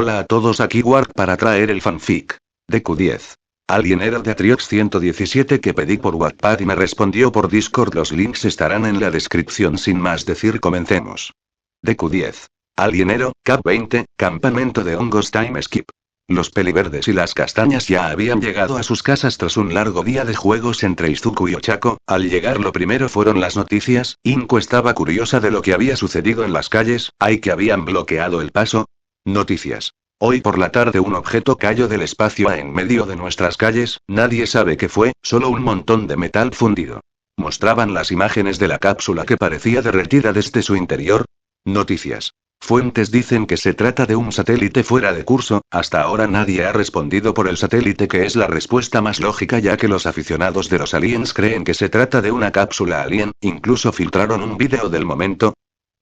Hola a todos, aquí Warp para traer el fanfic. DQ10. Alguien era de Atriox 117 que pedí por Wattpad y me respondió por Discord. Los links estarán en la descripción. Sin más decir, comencemos. DQ10. Alienero, Cap 20, Campamento de hongos Time Skip. Los peliverdes y las castañas ya habían llegado a sus casas tras un largo día de juegos entre Izuku y Ochako. Al llegar lo primero fueron las noticias. Inko estaba curiosa de lo que había sucedido en las calles, que habían bloqueado el paso. Noticias. Hoy por la tarde un objeto cayó del espacio en medio de nuestras calles, nadie sabe qué fue, solo un montón de metal fundido. Mostraban las imágenes de la cápsula que parecía derretida desde su interior. Noticias. Fuentes dicen que se trata de un satélite fuera de curso. Hasta ahora nadie ha respondido por el satélite, que es la respuesta más lógica ya que los aficionados de los aliens creen que se trata de una cápsula alien. Incluso filtraron un vídeo del momento.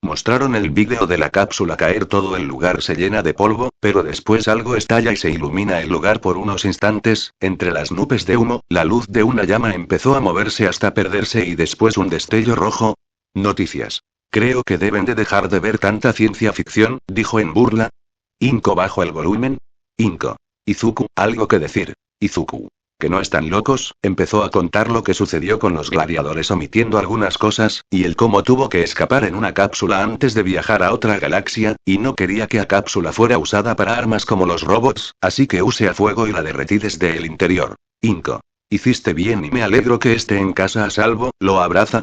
Mostraron el vídeo de la cápsula caer, todo el lugar se llena de polvo, pero después algo estalla y se ilumina el lugar por unos instantes. Entre las nubes de humo, la luz de una llama empezó a moverse hasta perderse y después un destello rojo. Noticias. Creo que deben de dejar de ver tanta ciencia ficción, dijo en burla. Inko bajó el volumen. Inko. Izuku, algo que decir. Izuku. ¿Que no están locos? Empezó a contar lo que sucedió con los gladiadores, omitiendo algunas cosas, y el cómo tuvo que escapar en una cápsula antes de viajar a otra galaxia, y no quería que la cápsula fuera usada para armas como los robots, así que use a fuego y la derretí desde el interior. Inko. Hiciste bien y me alegro que esté en casa a salvo. Lo abraza.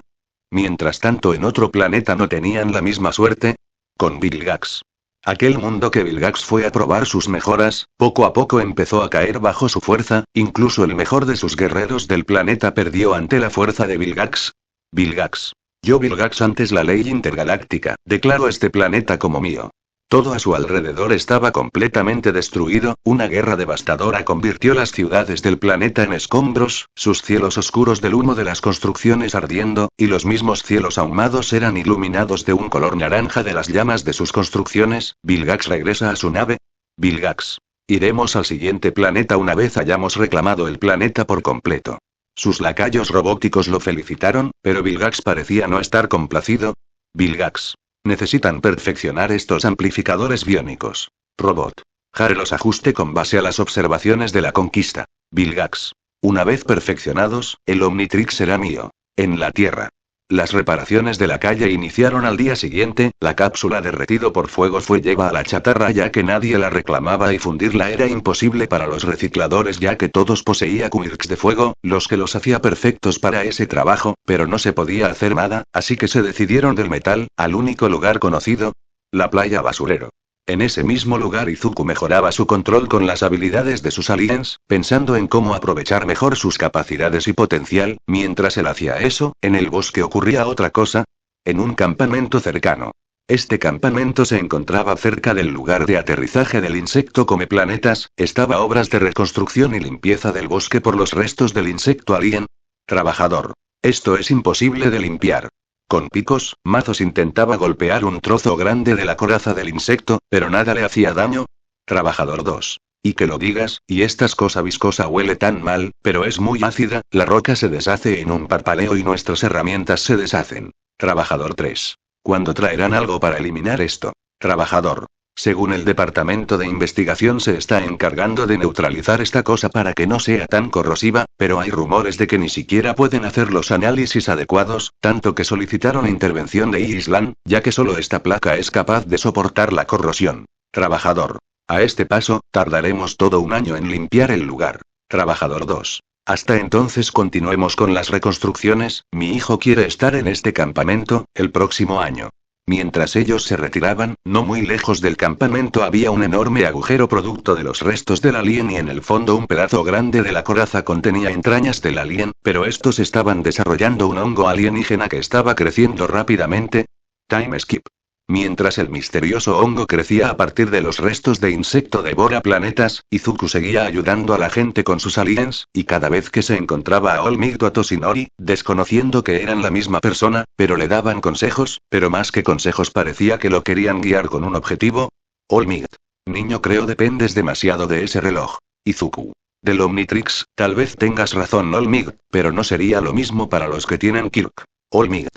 Mientras tanto, en otro planeta no tenían la misma suerte. Con Vilgax. Aquel mundo que Vilgax fue a probar sus mejoras, poco a poco empezó a caer bajo su fuerza. Incluso el mejor de sus guerreros del planeta perdió ante la fuerza de Vilgax. Vilgax. Yo Vilgax, antes la ley intergaláctica, declaro este planeta como mío. Todo a su alrededor estaba completamente destruido. Una guerra devastadora convirtió las ciudades del planeta en escombros, sus cielos oscuros del humo de las construcciones ardiendo, y los mismos cielos ahumados eran iluminados de un color naranja de las llamas de sus construcciones. Vilgax regresa a su nave. Vilgax. Iremos al siguiente planeta una vez hayamos reclamado el planeta por completo. Sus lacayos robóticos lo felicitaron, pero Vilgax parecía no estar complacido. Vilgax. Necesitan perfeccionar estos amplificadores biónicos. Robot. Hare los ajuste con base a las observaciones de la conquista. Vilgax. Una vez perfeccionados, el Omnitrix será mío. En la Tierra. Las reparaciones de la calle iniciaron al día siguiente. La cápsula derretido por fuego fue llevada a la chatarra ya que nadie la reclamaba y fundirla era imposible para los recicladores ya que todos poseían quirks de fuego, los que los hacía perfectos para ese trabajo, pero no se podía hacer nada, así que se decidieron del metal, al único lugar conocido. La playa basurero. En ese mismo lugar Izuku mejoraba su control con las habilidades de sus aliens, pensando en cómo aprovechar mejor sus capacidades y potencial. Mientras él hacía eso, en el bosque ocurría otra cosa. En un campamento cercano. Este campamento se encontraba cerca del lugar de aterrizaje del insecto come planetas. Estaba obras de reconstrucción y limpieza del bosque por los restos del insecto alien. Trabajador. Esto es imposible de limpiar. Con picos, mazos intentaba golpear un trozo grande de la coraza del insecto, pero nada le hacía daño. Trabajador 2. Y que lo digas, y esta cosa viscosa huele tan mal, pero es muy ácida. La roca se deshace en un parpaleo y nuestras herramientas se deshacen. Trabajador 3. ¿Cuándo traerán algo para eliminar esto? Trabajador. Según el departamento de investigación se está encargando de neutralizar esta cosa para que no sea tan corrosiva, pero hay rumores de que ni siquiera pueden hacer los análisis adecuados, tanto que solicitaron intervención de Island, ya que solo esta placa es capaz de soportar la corrosión. Trabajador. A este paso, tardaremos todo un año en limpiar el lugar. Trabajador 2. Hasta entonces continuemos con las reconstrucciones. Mi hijo quiere estar en este campamento, el próximo año. Mientras ellos se retiraban, no muy lejos del campamento había un enorme agujero producto de los restos del alien y en el fondo un pedazo grande de la coraza contenía entrañas del alien, pero estos estaban desarrollando un hongo alienígena que estaba creciendo rápidamente. Time skip. Mientras el misterioso hongo crecía a partir de los restos de insecto devora planetas, Izuku seguía ayudando a la gente con sus aliens, y cada vez que se encontraba a All Might o a Toshinori, desconociendo que eran la misma persona, pero le daban consejos, pero más que consejos parecía que lo querían guiar con un objetivo. All Might. Niño, creo dependes demasiado de ese reloj. Izuku. Del Omnitrix, tal vez tengas razón All Might, pero no sería lo mismo para los que tienen Kirk. All Might.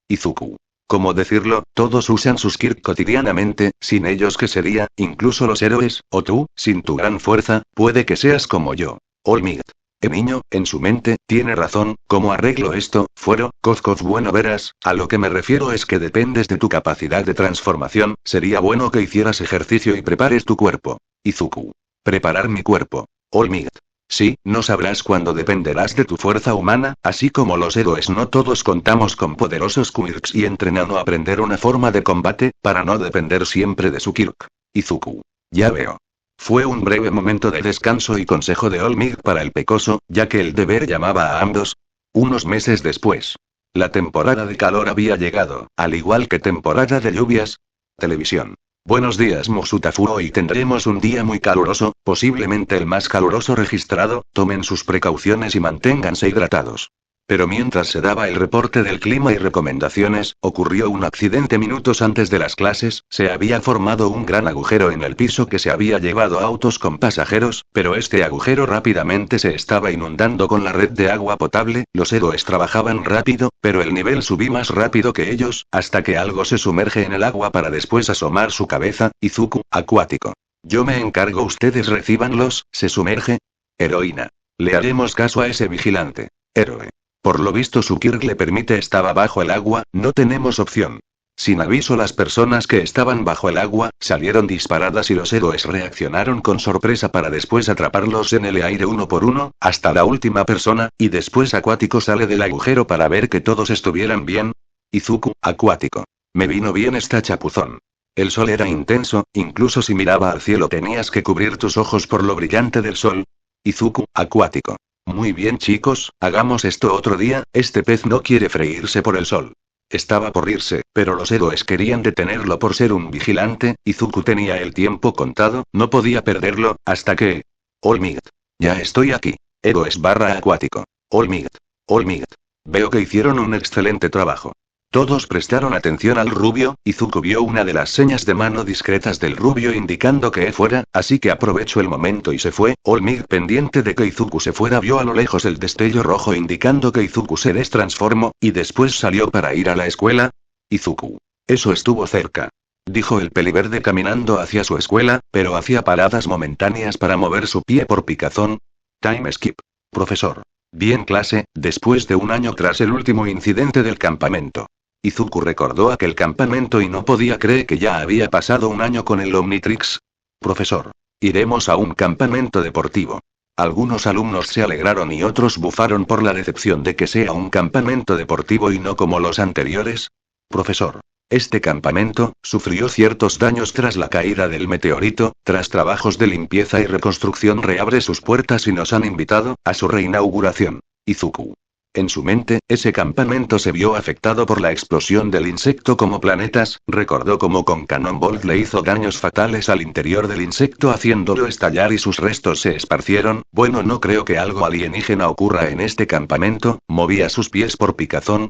Izuku. ¿Cómo decirlo? Todos usan sus Kirk cotidianamente, sin ellos ¿qué sería? Incluso los héroes, o tú, sin tu gran fuerza, puede que seas como yo. Olmigt. Niño, en su mente, tiene razón, ¿cómo arreglo esto? Fuero, Kozkoz bueno verás, a lo que me refiero es que dependes de tu capacidad de transformación, sería bueno que hicieras ejercicio y prepares tu cuerpo. Izuku. Preparar mi cuerpo. Olmigt. Sí, no sabrás cuándo dependerás de tu fuerza humana, así como los héroes no todos contamos con poderosos quirks y entrenan o aprender una forma de combate, para no depender siempre de su Kirk. Izuku. Ya veo. Fue un breve momento de descanso y consejo de Olmigt para el pecoso, ya que el deber llamaba a ambos. Unos meses después. La temporada de calor había llegado, al igual que temporada de lluvias. Televisión. Buenos días Mosutafu, hoy tendremos un día muy caluroso, posiblemente el más caluroso registrado, tomen sus precauciones y manténganse hidratados. Pero mientras se daba el reporte del clima y recomendaciones, ocurrió un accidente minutos antes de las clases, se había formado un gran agujero en el piso que se había llevado autos con pasajeros, pero este agujero rápidamente se estaba inundando con la red de agua potable, los héroes trabajaban rápido, pero el nivel subí más rápido que ellos, hasta que algo se sumerge en el agua para después asomar su cabeza. Izuku, acuático. Yo me encargo, ustedes recíbanlos, se sumerge. Heroína. Le haremos caso a ese vigilante. Héroe. Por lo visto su Kirk le permite, estaba bajo el agua, no tenemos opción. Sin aviso las personas que estaban bajo el agua, salieron disparadas y los héroes reaccionaron con sorpresa para después atraparlos en el aire uno por uno, hasta la última persona, y después Acuático sale del agujero para ver que todos estuvieran bien. Izuku, acuático. Me vino bien esta chapuzón. El sol era intenso, incluso si miraba al cielo tenías que cubrir tus ojos por lo brillante del sol. Izuku, acuático. Muy bien chicos, hagamos esto otro día, este pez no quiere freírse por el sol. Estaba por irse, pero los héroes querían detenerlo por ser un vigilante, Izuku tenía el tiempo contado, no podía perderlo, hasta que... Olmigt. Ya estoy aquí. Héroes barra acuático. Olmigt. Olmigt. Veo que hicieron un excelente trabajo. Todos prestaron atención al rubio, Izuku vio una de las señas de mano discretas del rubio indicando que fuera, así que aprovechó el momento y se fue. Olmigt, pendiente de que Izuku se fuera, vio a lo lejos el destello rojo indicando que Izuku se destransformó, y después salió para ir a la escuela. Izuku. Eso estuvo cerca. Dijo el peliverde caminando hacia su escuela, pero hacía paradas momentáneas para mover su pie por picazón. Time skip. Profesor. Bien clase, después de un año tras el último incidente del campamento. Izuku recordó aquel campamento y no podía creer que ya había pasado un año con el Omnitrix. Profesor. Iremos a un campamento deportivo. Algunos alumnos se alegraron y otros bufaron por la decepción de que sea un campamento deportivo y no como los anteriores. Profesor. Este campamento sufrió ciertos daños tras la caída del meteorito, tras trabajos de limpieza y reconstrucción reabre sus puertas y nos han invitado a su reinauguración. Izuku. En su mente, ese campamento se vio afectado por la explosión del insecto como planetas, recordó cómo con Cannonbolt le hizo daños fatales al interior del insecto haciéndolo estallar y sus restos se esparcieron. Bueno, no creo que algo alienígena ocurra en este campamento, movía sus pies por picazón.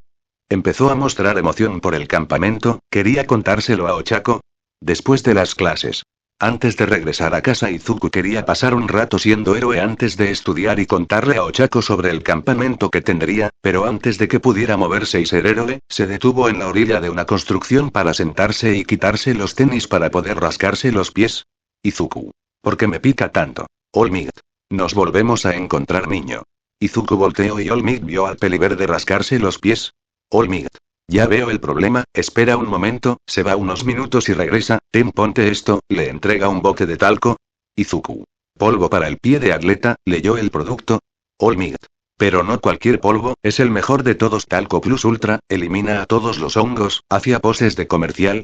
Empezó a mostrar emoción por el campamento, quería contárselo a Ochako. Después de las clases. Antes de regresar a casa, Izuku quería pasar un rato siendo héroe antes de estudiar y contarle a Ochako sobre el campamento que tendría, pero antes de que pudiera moverse y ser héroe, se detuvo en la orilla de una construcción para sentarse y quitarse los tenis para poder rascarse los pies. Izuku. ¿Por qué me pica tanto? Olmigt. Nos volvemos a encontrar, niño. Izuku volteó y Olmigt vio al peliverde rascarse los pies. Olmigt. Ya veo el problema, espera un momento, se va unos minutos y regresa, ponte esto, le entrega un bote de talco. Izuku. Polvo para el pie de atleta, leyó el producto. Olmigt. Pero no cualquier polvo, es el mejor de todos, talco plus ultra, elimina a todos los hongos, hacía poses de comercial.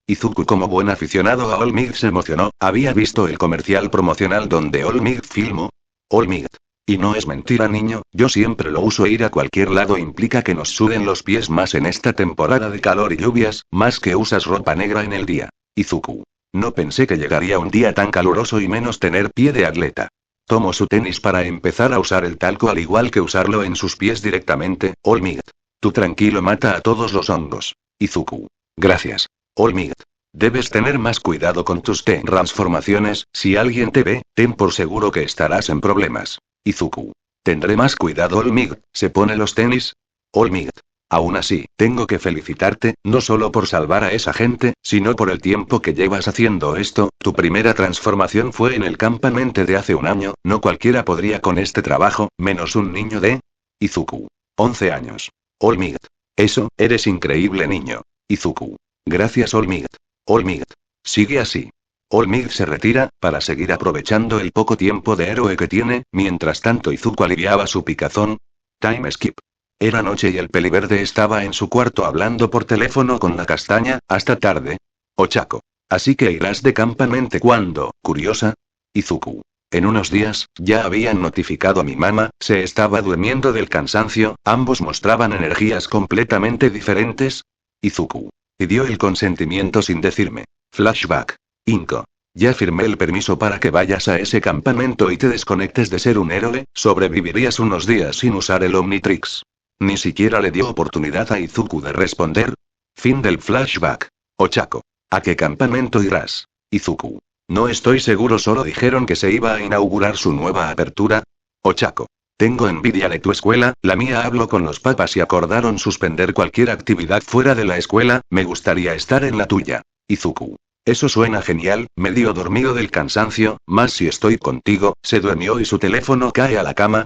Izuku, como buen aficionado a Olmigt, se emocionó, había visto el comercial promocional donde Olmigt filmó. Olmigt. Y no es mentira, niño, yo siempre lo uso, ir a cualquier lado implica que nos suden los pies más en esta temporada de calor y lluvias, más que usas ropa negra en el día. Izuku. No pensé que llegaría un día tan caluroso y menos tener pie de atleta. Tomo su tenis para empezar a usar el talco al igual que usarlo en sus pies directamente. Olmigt. Tú tranquilo, mata a todos los hongos. Izuku. Gracias. Olmigt. Debes tener más cuidado con tus transformaciones, si alguien te ve, ten por seguro que estarás en problemas. Izuku. Tendré más cuidado. Olmigt. ¿Se pone los tenis? Olmigt. Aún así, tengo que felicitarte, no solo por salvar a esa gente, sino por el tiempo que llevas haciendo esto. Tu primera transformación fue en el campamento de hace un año, no cualquiera podría con este trabajo, menos un niño de Izuku. 11 años. All Might. Eso, eres increíble niño. Izuku. Gracias All Might. All Might. Sigue así. All Might se retira, para seguir aprovechando el poco tiempo de héroe que tiene, mientras tanto Izuku aliviaba su picazón. Time skip. Era noche y el peliverde estaba en su cuarto hablando por teléfono con la castaña, hasta tarde. Ochako. Así que irás de campamento cuando, curiosa. Izuku. En unos días, ya habían notificado a mi mamá, se estaba durmiendo del cansancio, ambos mostraban energías completamente diferentes. Izuku. Y dio el consentimiento sin decirme. Flashback. Inko. Ya firmé el permiso para que vayas a ese campamento y te desconectes de ser un héroe, sobrevivirías unos días sin usar el Omnitrix. Ni siquiera le dio oportunidad a Izuku de responder. Fin del flashback. Ochako. ¿A qué campamento irás? Izuku. No estoy seguro, solo dijeron que se iba a inaugurar su nueva apertura. Ochako. Tengo envidia de tu escuela, la mía. Habló con los papás y acordaron suspender cualquier actividad fuera de la escuela, me gustaría estar en la tuya. Izuku. Eso suena genial, medio dormido del cansancio, más si estoy contigo. Se durmió y su teléfono cae a la cama.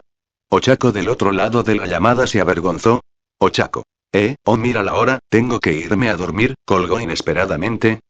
Ochako del otro lado de la llamada se avergonzó. Ochako. Oh mira la hora, tengo que irme a dormir, colgó inesperadamente.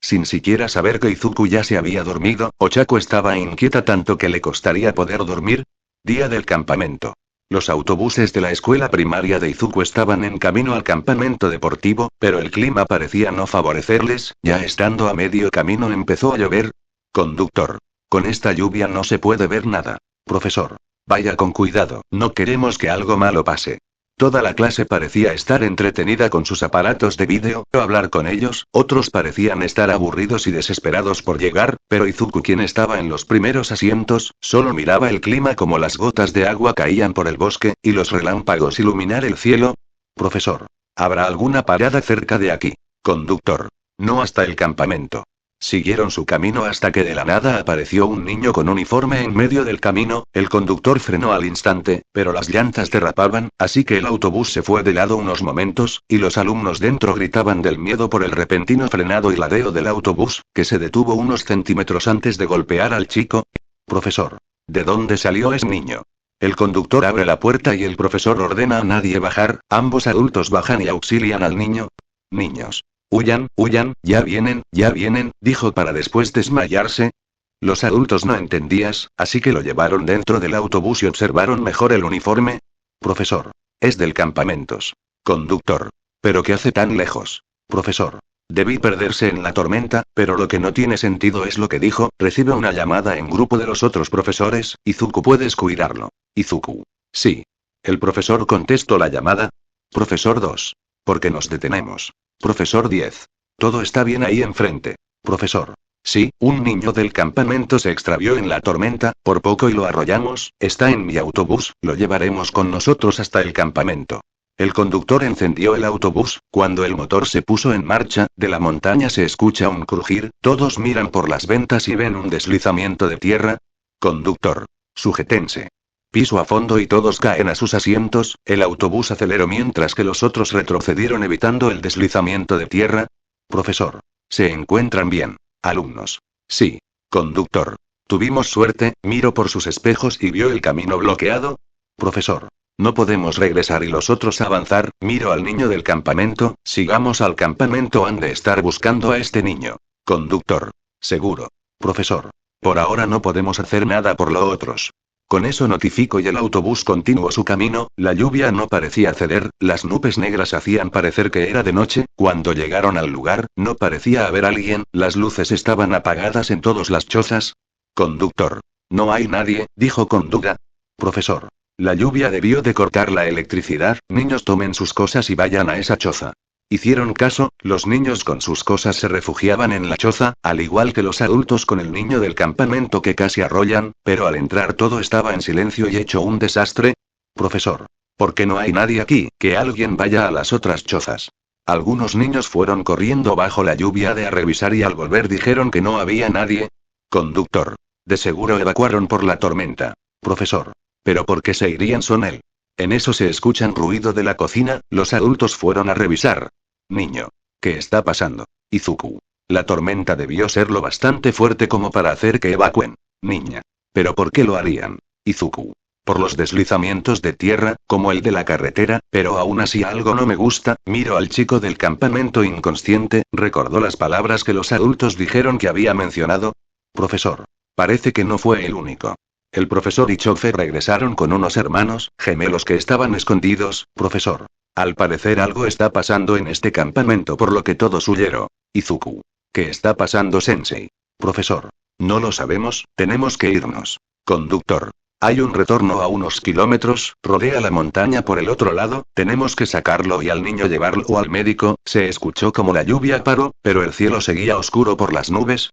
Sin siquiera saber que Izuku ya se había dormido, Ochako estaba inquieta tanto que le costaría poder dormir. Día del campamento. Los autobuses de la escuela primaria de Izuku estaban en camino al campamento deportivo, pero el clima parecía no favorecerles, ya estando a medio camino empezó a llover. Conductor. Con esta lluvia no se puede ver nada. Profesor. Vaya con cuidado, no queremos que algo malo pase. Toda la clase parecía estar entretenida con sus aparatos de vídeo, o hablar con ellos, otros parecían estar aburridos y desesperados por llegar, pero Izuku, quien estaba en los primeros asientos, solo miraba el clima como las gotas de agua caían por el bosque, y los relámpagos iluminar el cielo. Profesor. ¿Habrá alguna parada cerca de aquí? Conductor. No, hasta el campamento. Siguieron su camino hasta que de la nada apareció un niño con uniforme en medio del camino. El conductor frenó al instante, pero las llantas derrapaban, así que el autobús se fue de lado unos momentos, y los alumnos dentro gritaban del miedo por el repentino frenado y ladeo del autobús, que se detuvo unos centímetros antes de golpear al chico. Profesor. ¿De dónde salió ese niño? El conductor abre la puerta y el profesor ordena a nadie bajar, ambos adultos bajan y auxilian al niño. Niños. Huyan, huyan, ya vienen, dijo para después desmayarse. Los adultos no entendías, así que lo llevaron dentro del autobús y observaron mejor el uniforme. Profesor. Es del campamentos. Conductor. ¿Pero qué hace tan lejos? Profesor. Debí perderse en la tormenta, pero lo que no tiene sentido es lo que dijo. Recibe una llamada en grupo de los otros profesores. Izuku, ¿puedes cuidarlo? Izuku. Sí. El profesor contestó la llamada. Profesor 2. ¿Por qué nos detenemos? Profesor 10. Todo está bien ahí enfrente. Profesor. Sí, un niño del campamento se extravió en la tormenta, por poco y lo arrollamos, está en mi autobús, lo llevaremos con nosotros hasta el campamento. El conductor encendió el autobús, cuando el motor se puso en marcha, de la montaña se escucha un crujir, todos miran por las ventas y ven un deslizamiento de tierra. Conductor. Sujétense. Piso a fondo y todos caen a sus asientos. El autobús aceleró mientras que los otros retrocedieron evitando el deslizamiento de tierra. Profesor. ¿Se encuentran bien? Alumnos. Sí. Conductor. Tuvimos suerte, miró por sus espejos y vio el camino bloqueado. Profesor. No podemos regresar y los otros avanzar. Miro al niño del campamento, sigamos al campamento, han de estar buscando a este niño. Conductor. Seguro. Profesor. Por ahora no podemos hacer nada por los otros. Con eso notifico y el autobús continuó su camino. La lluvia no parecía ceder, las nubes negras hacían parecer que era de noche. Cuando llegaron al lugar, no parecía haber alguien, las luces estaban apagadas en todas las chozas. Conductor. No hay nadie, dijo con duda. Profesor. La lluvia debió de cortar la electricidad, niños tomen sus cosas y vayan a esa choza. Hicieron caso, los niños con sus cosas se refugiaban en la choza, al igual que los adultos con el niño del campamento que casi arrollan, pero al entrar todo estaba en silencio y hecho un desastre. Profesor. ¿Por qué no hay nadie aquí? Que alguien vaya a las otras chozas. Algunos niños fueron corriendo bajo la lluvia a revisar y al volver dijeron que no había nadie. Conductor. De seguro evacuaron por la tormenta. Profesor. ¿Pero por qué se irían son él? En eso se escuchan ruido de la cocina, los adultos fueron a revisar. Niño. ¿Qué está pasando? Izuku. La tormenta debió ser lo bastante fuerte como para hacer que evacúen. Niña. ¿Pero por qué lo harían? Izuku. Por los deslizamientos de tierra, como el de la carretera, pero aún así algo no me gusta. Miro al chico del campamento inconsciente, recordó las palabras que los adultos dijeron que había mencionado. Profesor. Parece que no fue el único. El profesor y Chofer regresaron con unos hermanos gemelos que estaban escondidos. Profesor. Al parecer algo está pasando en este campamento por lo que todos huyeron. Izuku. ¿Qué está pasando, Sensei? Profesor. No lo sabemos, tenemos que irnos. Conductor. Hay un retorno a unos kilómetros, rodea la montaña por el otro lado, tenemos que sacarlo y al niño llevarlo al médico. Se escuchó como la lluvia paró, pero el cielo seguía oscuro por las nubes.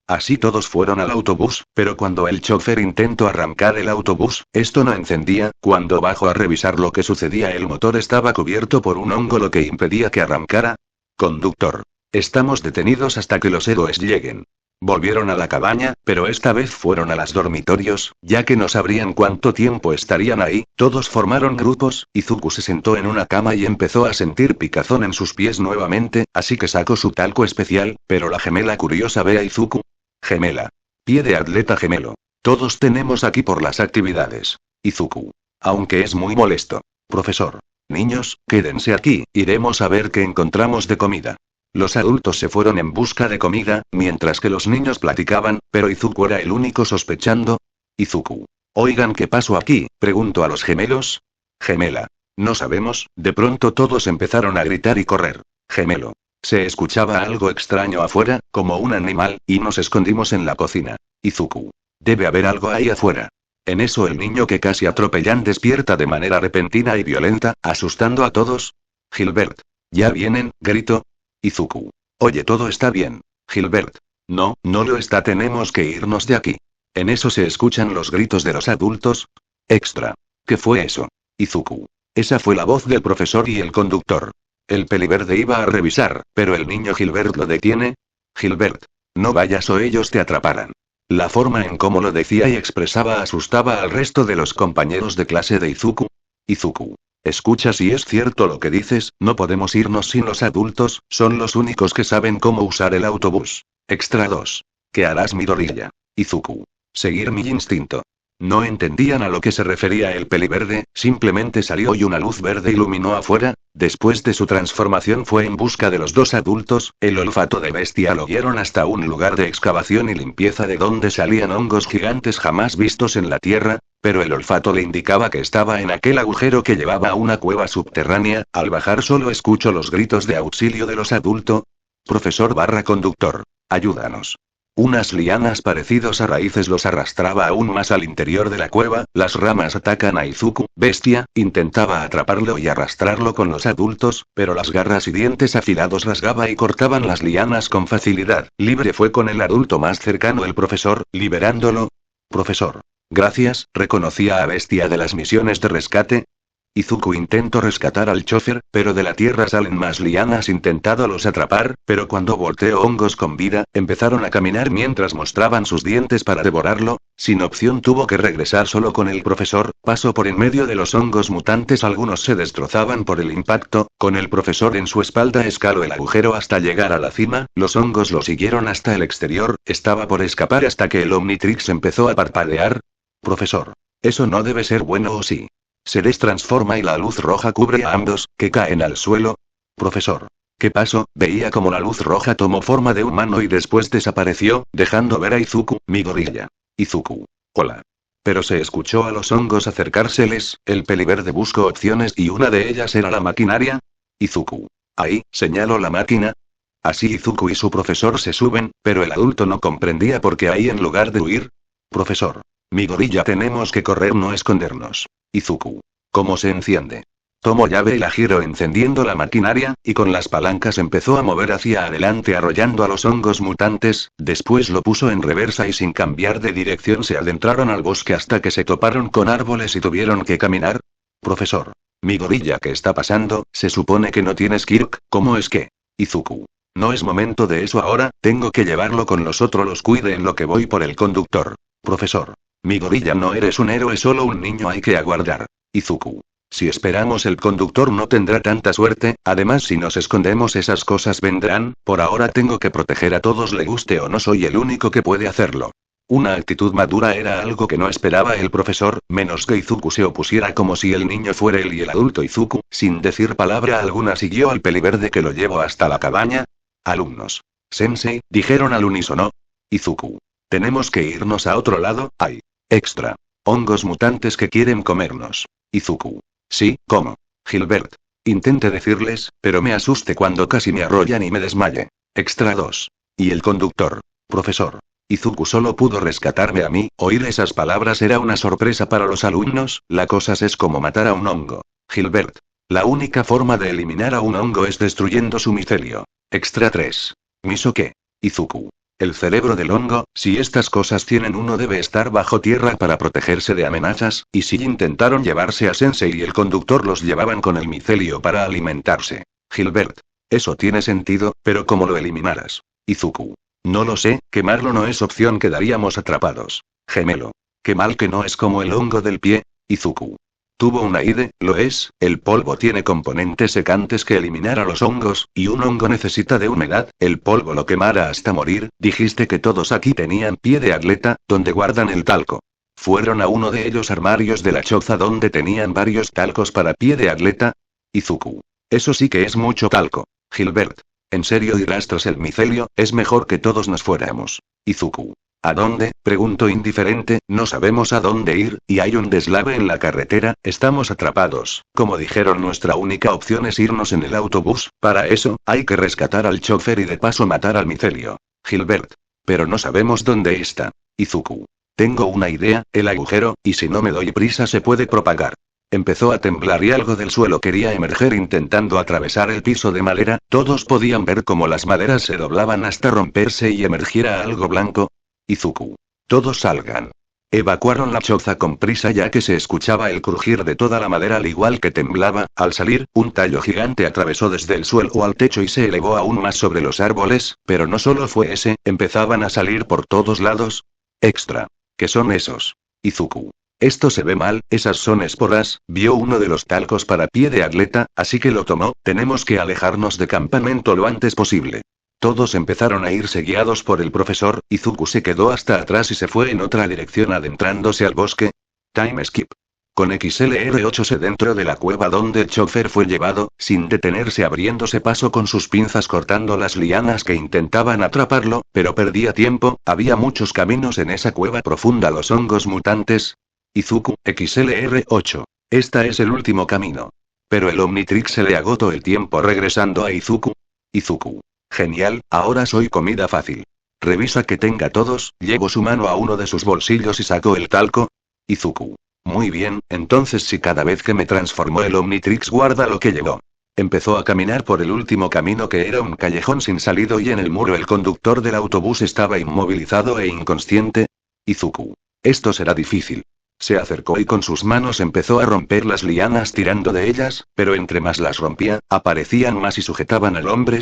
Así todos fueron al autobús, pero cuando el chofer intentó arrancar el autobús, esto no encendía. Cuando bajó a revisar lo que sucedía, el motor estaba cubierto por un hongo, lo que impedía que arrancara. Conductor. Estamos detenidos hasta que los héroes lleguen. Volvieron a la cabaña, pero esta vez fueron a los dormitorios, ya que no sabrían cuánto tiempo estarían ahí. Todos formaron grupos, Izuku se sentó en una cama y empezó a sentir picazón en sus pies nuevamente, así que sacó su talco especial, pero la gemela curiosa ve a Izuku. Gemela. Pie de atleta gemelo. Todos tenemos aquí por las actividades. Izuku. Aunque es muy molesto. Profesor. Niños, quédense aquí, iremos a ver qué encontramos de comida. Los adultos se fueron en busca de comida, mientras que los niños platicaban, pero Izuku era el único sospechando. Izuku. Oigan, ¿qué pasó aquí? Preguntó a los gemelos. Gemela. No sabemos, de pronto todos empezaron a gritar y correr. Gemelo. Se escuchaba algo extraño afuera, como un animal, y nos escondimos en la cocina. Izuku. Debe haber algo ahí afuera. En eso el niño que casi atropellan despierta de manera repentina y violenta, asustando a todos. Gilbert. Ya vienen, gritó. Izuku. Oye, todo está bien. Gilbert. No, no lo está, tenemos que irnos de aquí. En eso se escuchan los gritos de los adultos. Extra. ¿Qué fue eso? Izuku. Esa fue la voz del profesor y el conductor. El peliverde iba a revisar, pero el niño Gilbert lo detiene. Gilbert. No vayas o ellos te atraparán. La forma en cómo lo decía y expresaba asustaba al resto de los compañeros de clase de Izuku. Izuku. Escucha, si es cierto lo que dices, no podemos irnos sin los adultos, son los únicos que saben cómo usar el autobús. Extra 2. ¿Qué harás, Midoriya? Izuku. Seguir mi instinto. No entendían a lo que se refería el peliverde, simplemente salió y una luz verde iluminó afuera. Después de su transformación fue en busca de los dos adultos. El olfato de bestia lo guiaron hasta un lugar de excavación y limpieza de donde salían hongos gigantes jamás vistos en la tierra, pero el olfato le indicaba que estaba en aquel agujero que llevaba a una cueva subterránea. Al bajar solo escucho los gritos de auxilio de los adultos. Profesor barra conductor. Ayúdanos. Unas lianas parecidos a raíces los arrastraba aún más al interior de la cueva. Las ramas atacan a Izuku. Bestia intentaba atraparlo y arrastrarlo con los adultos, pero las garras y dientes afilados rasgaba y cortaban las lianas con facilidad. Libre fue con el adulto más cercano, el profesor, liberándolo. Profesor. Gracias, reconocía a Bestia de las misiones de rescate. Izuku intentó rescatar al chofer, pero de la tierra salen más lianas intentándolos atrapar, pero cuando volteó hongos con vida, empezaron a caminar mientras mostraban sus dientes para devorarlo. Sin opción tuvo que regresar solo con el profesor, pasó por en medio de los hongos mutantes, algunos se destrozaban por el impacto, con el profesor en su espalda escaló el agujero hasta llegar a la cima, los hongos lo siguieron hasta el exterior, estaba por escapar hasta que el Omnitrix empezó a parpadear. Profesor. Eso no debe ser bueno, ¿o sí? Se destransforma y la luz roja cubre a ambos, que caen al suelo. Profesor. ¿Qué pasó? Veía como la luz roja tomó forma de humano y después desapareció, dejando ver a Izuku, Midoriya. Izuku. Hola. Pero se escuchó a los hongos acercárseles, el peliverde buscó opciones y una de ellas era la maquinaria. Izuku. Ahí, señaló la máquina. Así Izuku y su profesor se suben, pero el adulto no comprendía por qué ahí en lugar de huir. Profesor. Midoriya, tenemos que correr, no escondernos. Izuku. ¿Cómo se enciende? Tomó llave y la giró encendiendo la maquinaria, y con las palancas empezó a mover hacia adelante arrollando a los hongos mutantes, después lo puso en reversa y sin cambiar de dirección se adentraron al bosque hasta que se toparon con árboles y tuvieron que caminar. Profesor. Midoriya, ¿qué está pasando? Se supone que no tienes Kirk, ¿cómo es que? Izuku. No es momento de eso ahora, tengo que llevarlo con los otros, los cuide en lo que voy por el conductor. Profesor. Midoriya, no eres un héroe, solo un niño, hay que aguardar. Izuku. Si esperamos el conductor no tendrá tanta suerte, además si nos escondemos esas cosas vendrán, por ahora tengo que proteger a todos le guste o no soy el único que puede hacerlo. Una actitud madura era algo que no esperaba el profesor, menos que Izuku se opusiera como si el niño fuera él y el adulto Izuku, sin decir palabra alguna siguió al peliverde que lo llevó hasta la cabaña. Alumnos. Sensei, dijeron al unísono. Izuku. Tenemos que irnos a otro lado, hay. Extra. Hongos mutantes que quieren comernos. Izuku. Sí, ¿cómo? Gilbert. Intente decirles, pero me asuste cuando casi me arrollan y me desmaye. Extra 2. Y el conductor. Profesor. Izuku solo pudo rescatarme a mí, oír esas palabras era una sorpresa para los alumnos, la cosa es como matar a un hongo. Gilbert. La única forma de eliminar a un hongo es destruyendo su micelio. Extra 3. ¿Miso qué? Izuku. El cerebro del hongo, si estas cosas tienen uno debe estar bajo tierra para protegerse de amenazas, y si intentaron llevarse a Sensei y el conductor los llevaban con el micelio para alimentarse. Gilbert. Eso tiene sentido, pero ¿cómo lo eliminarás? Izuku. No lo sé, quemarlo no es opción quedaríamos atrapados. Gemelo. Qué mal que no es como el hongo del pie. Izuku. Tuvo una idea, lo es, el polvo tiene componentes secantes que eliminar a los hongos, y un hongo necesita de humedad, el polvo lo quemará hasta morir, dijiste que todos aquí tenían pie de atleta, donde guardan el talco. Fueron a uno de ellos armarios de la choza donde tenían varios talcos para pie de atleta. Izuku. Eso sí que es mucho talco. Gilbert. ¿En serio dirás tras el micelio, es mejor que todos nos fuéramos? Izuku. ¿A dónde? Pregunto indiferente, no sabemos a dónde ir, y hay un deslave en la carretera, estamos atrapados. Como dijeron nuestra única opción es irnos en el autobús, para eso, hay que rescatar al chofer y de paso matar al micelio. Gilbert. Pero no sabemos dónde está. Izuku. Tengo una idea, el agujero, y si no me doy prisa se puede propagar. Empezó a temblar y algo del suelo quería emerger intentando atravesar el piso de madera, todos podían ver cómo las maderas se doblaban hasta romperse y emergiera algo blanco. Izuku. Todos salgan. Evacuaron la choza con prisa ya que se escuchaba el crujir de toda la madera al igual que temblaba, al salir, un tallo gigante atravesó desde el suelo al techo y se elevó aún más sobre los árboles, pero no solo fue ese, empezaban a salir por todos lados. Extra. ¿Qué son esos? Izuku. Esto se ve mal, esas son esporas, vio uno de los talcos para pie de atleta, así que lo tomó, tenemos que alejarnos de campamento lo antes posible. Todos empezaron a irse guiados por el profesor, Izuku se quedó hasta atrás y se fue en otra dirección adentrándose al bosque. Time skip. Con XLR8 se dentro de la cueva donde el chofer fue llevado, sin detenerse abriéndose paso con sus pinzas cortando las lianas que intentaban atraparlo, pero perdía tiempo, había muchos caminos en esa cueva profunda los hongos mutantes. Izuku, XLR8. Esta es el último camino. Pero el Omnitrix se le agotó el tiempo regresando a Izuku. Izuku. Genial, ahora soy comida fácil. Revisa que tenga todos, llevo su mano a uno de sus bolsillos y sacó el talco. Izuku. Muy bien, entonces si cada vez que me transformó el Omnitrix guarda lo que llevó. Empezó a caminar por el último camino que era un callejón sin salido y en el muro el conductor del autobús estaba inmovilizado e inconsciente. Izuku. Esto será difícil. Se acercó y con sus manos empezó a romper las lianas tirando de ellas, pero entre más las rompía, aparecían más y sujetaban al hombre.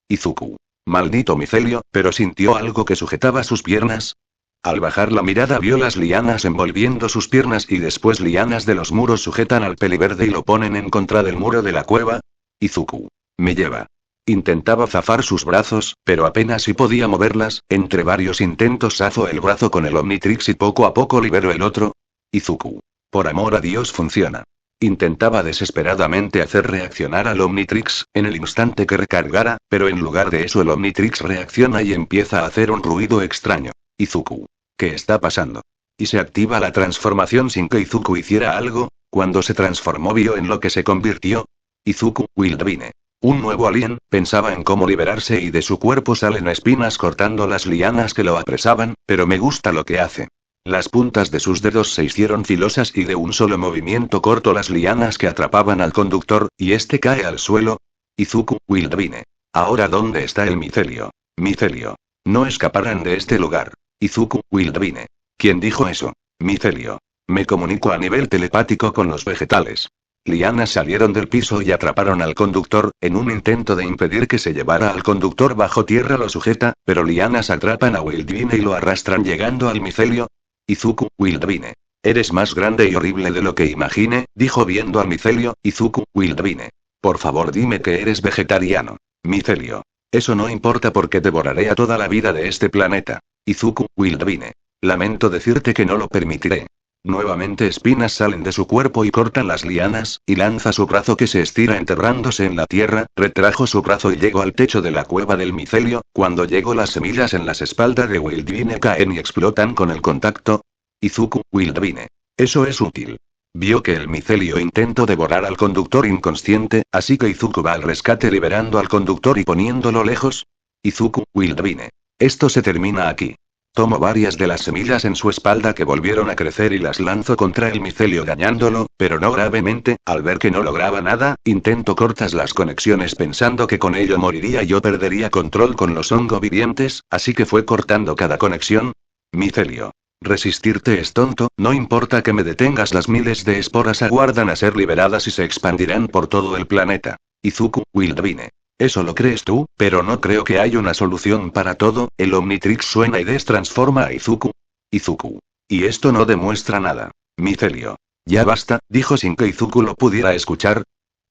Izuku. Maldito micelio, pero sintió algo que sujetaba sus piernas. Al bajar la mirada vio las lianas envolviendo sus piernas y después lianas de los muros sujetan al peliverde y lo ponen en contra del muro de la cueva. Izuku. Me lleva. Intentaba zafar sus brazos, pero apenas si podía moverlas, entre varios intentos zafó el brazo con el Omnitrix y poco a poco liberó el otro. Izuku. Por amor a Dios funciona. Intentaba desesperadamente hacer reaccionar al Omnitrix, en el instante que recargara, pero en lugar de eso el Omnitrix reacciona y empieza a hacer un ruido extraño. Izuku. ¿Qué está pasando? Y se activa la transformación sin que Izuku hiciera algo, cuando se transformó vio en lo que se convirtió. Izuku, Wildvine. Un nuevo alien, pensaba en cómo liberarse y de su cuerpo salen espinas cortando las lianas que lo apresaban, pero me gusta lo que hace. Las puntas de sus dedos se hicieron filosas y de un solo movimiento cortó las lianas que atrapaban al conductor, y este cae al suelo. Izuku, Wildvine. Ahora ¿dónde está el micelio? Micelio. No escaparán de este lugar. Izuku, Wildvine. ¿Quién dijo eso? Micelio. Me comunico a nivel telepático con los vegetales. Lianas salieron del piso y atraparon al conductor, en un intento de impedir que se llevara al conductor bajo tierra lo sujeta, pero lianas atrapan a Wildvine y lo arrastran llegando al micelio. Izuku, Wildvine. Eres más grande y horrible de lo que imagine, dijo viendo a Micelio. Izuku, Wildvine. Por favor dime que eres vegetariano. Micelio. Eso no importa porque devoraré a toda la vida de este planeta. Izuku, Wildvine. Lamento decirte que no lo permitiré. Nuevamente espinas salen de su cuerpo y cortan las lianas, y lanza su brazo que se estira enterrándose en la tierra, retrajo su brazo y llegó al techo de la cueva del micelio. Cuando llegó las semillas en las espaldas de Wildvine caen y explotan con el contacto. Izuku, Wildvine. Eso es útil. Vio que el micelio intentó devorar al conductor inconsciente, así que Izuku va al rescate liberando al conductor y poniéndolo lejos. Izuku, Wildvine. Esto se termina aquí. Tomo varias de las semillas en su espalda que volvieron a crecer y las lanzo contra el micelio dañándolo, pero no gravemente. Al ver que no lograba nada, intento cortas las conexiones pensando que con ello moriría y yo perdería control con los hongos vivientes, así que fue cortando cada conexión. Micelio. Resistirte es tonto, no importa que me detengas, las miles de esporas aguardan a ser liberadas y se expandirán por todo el planeta. Izuku, Wildvine. Eso lo crees tú, pero no creo que haya una solución para todo. El Omnitrix suena y destransforma a Izuku. Izuku. Y esto no demuestra nada. Micelio. Ya basta, dijo sin que Izuku lo pudiera escuchar.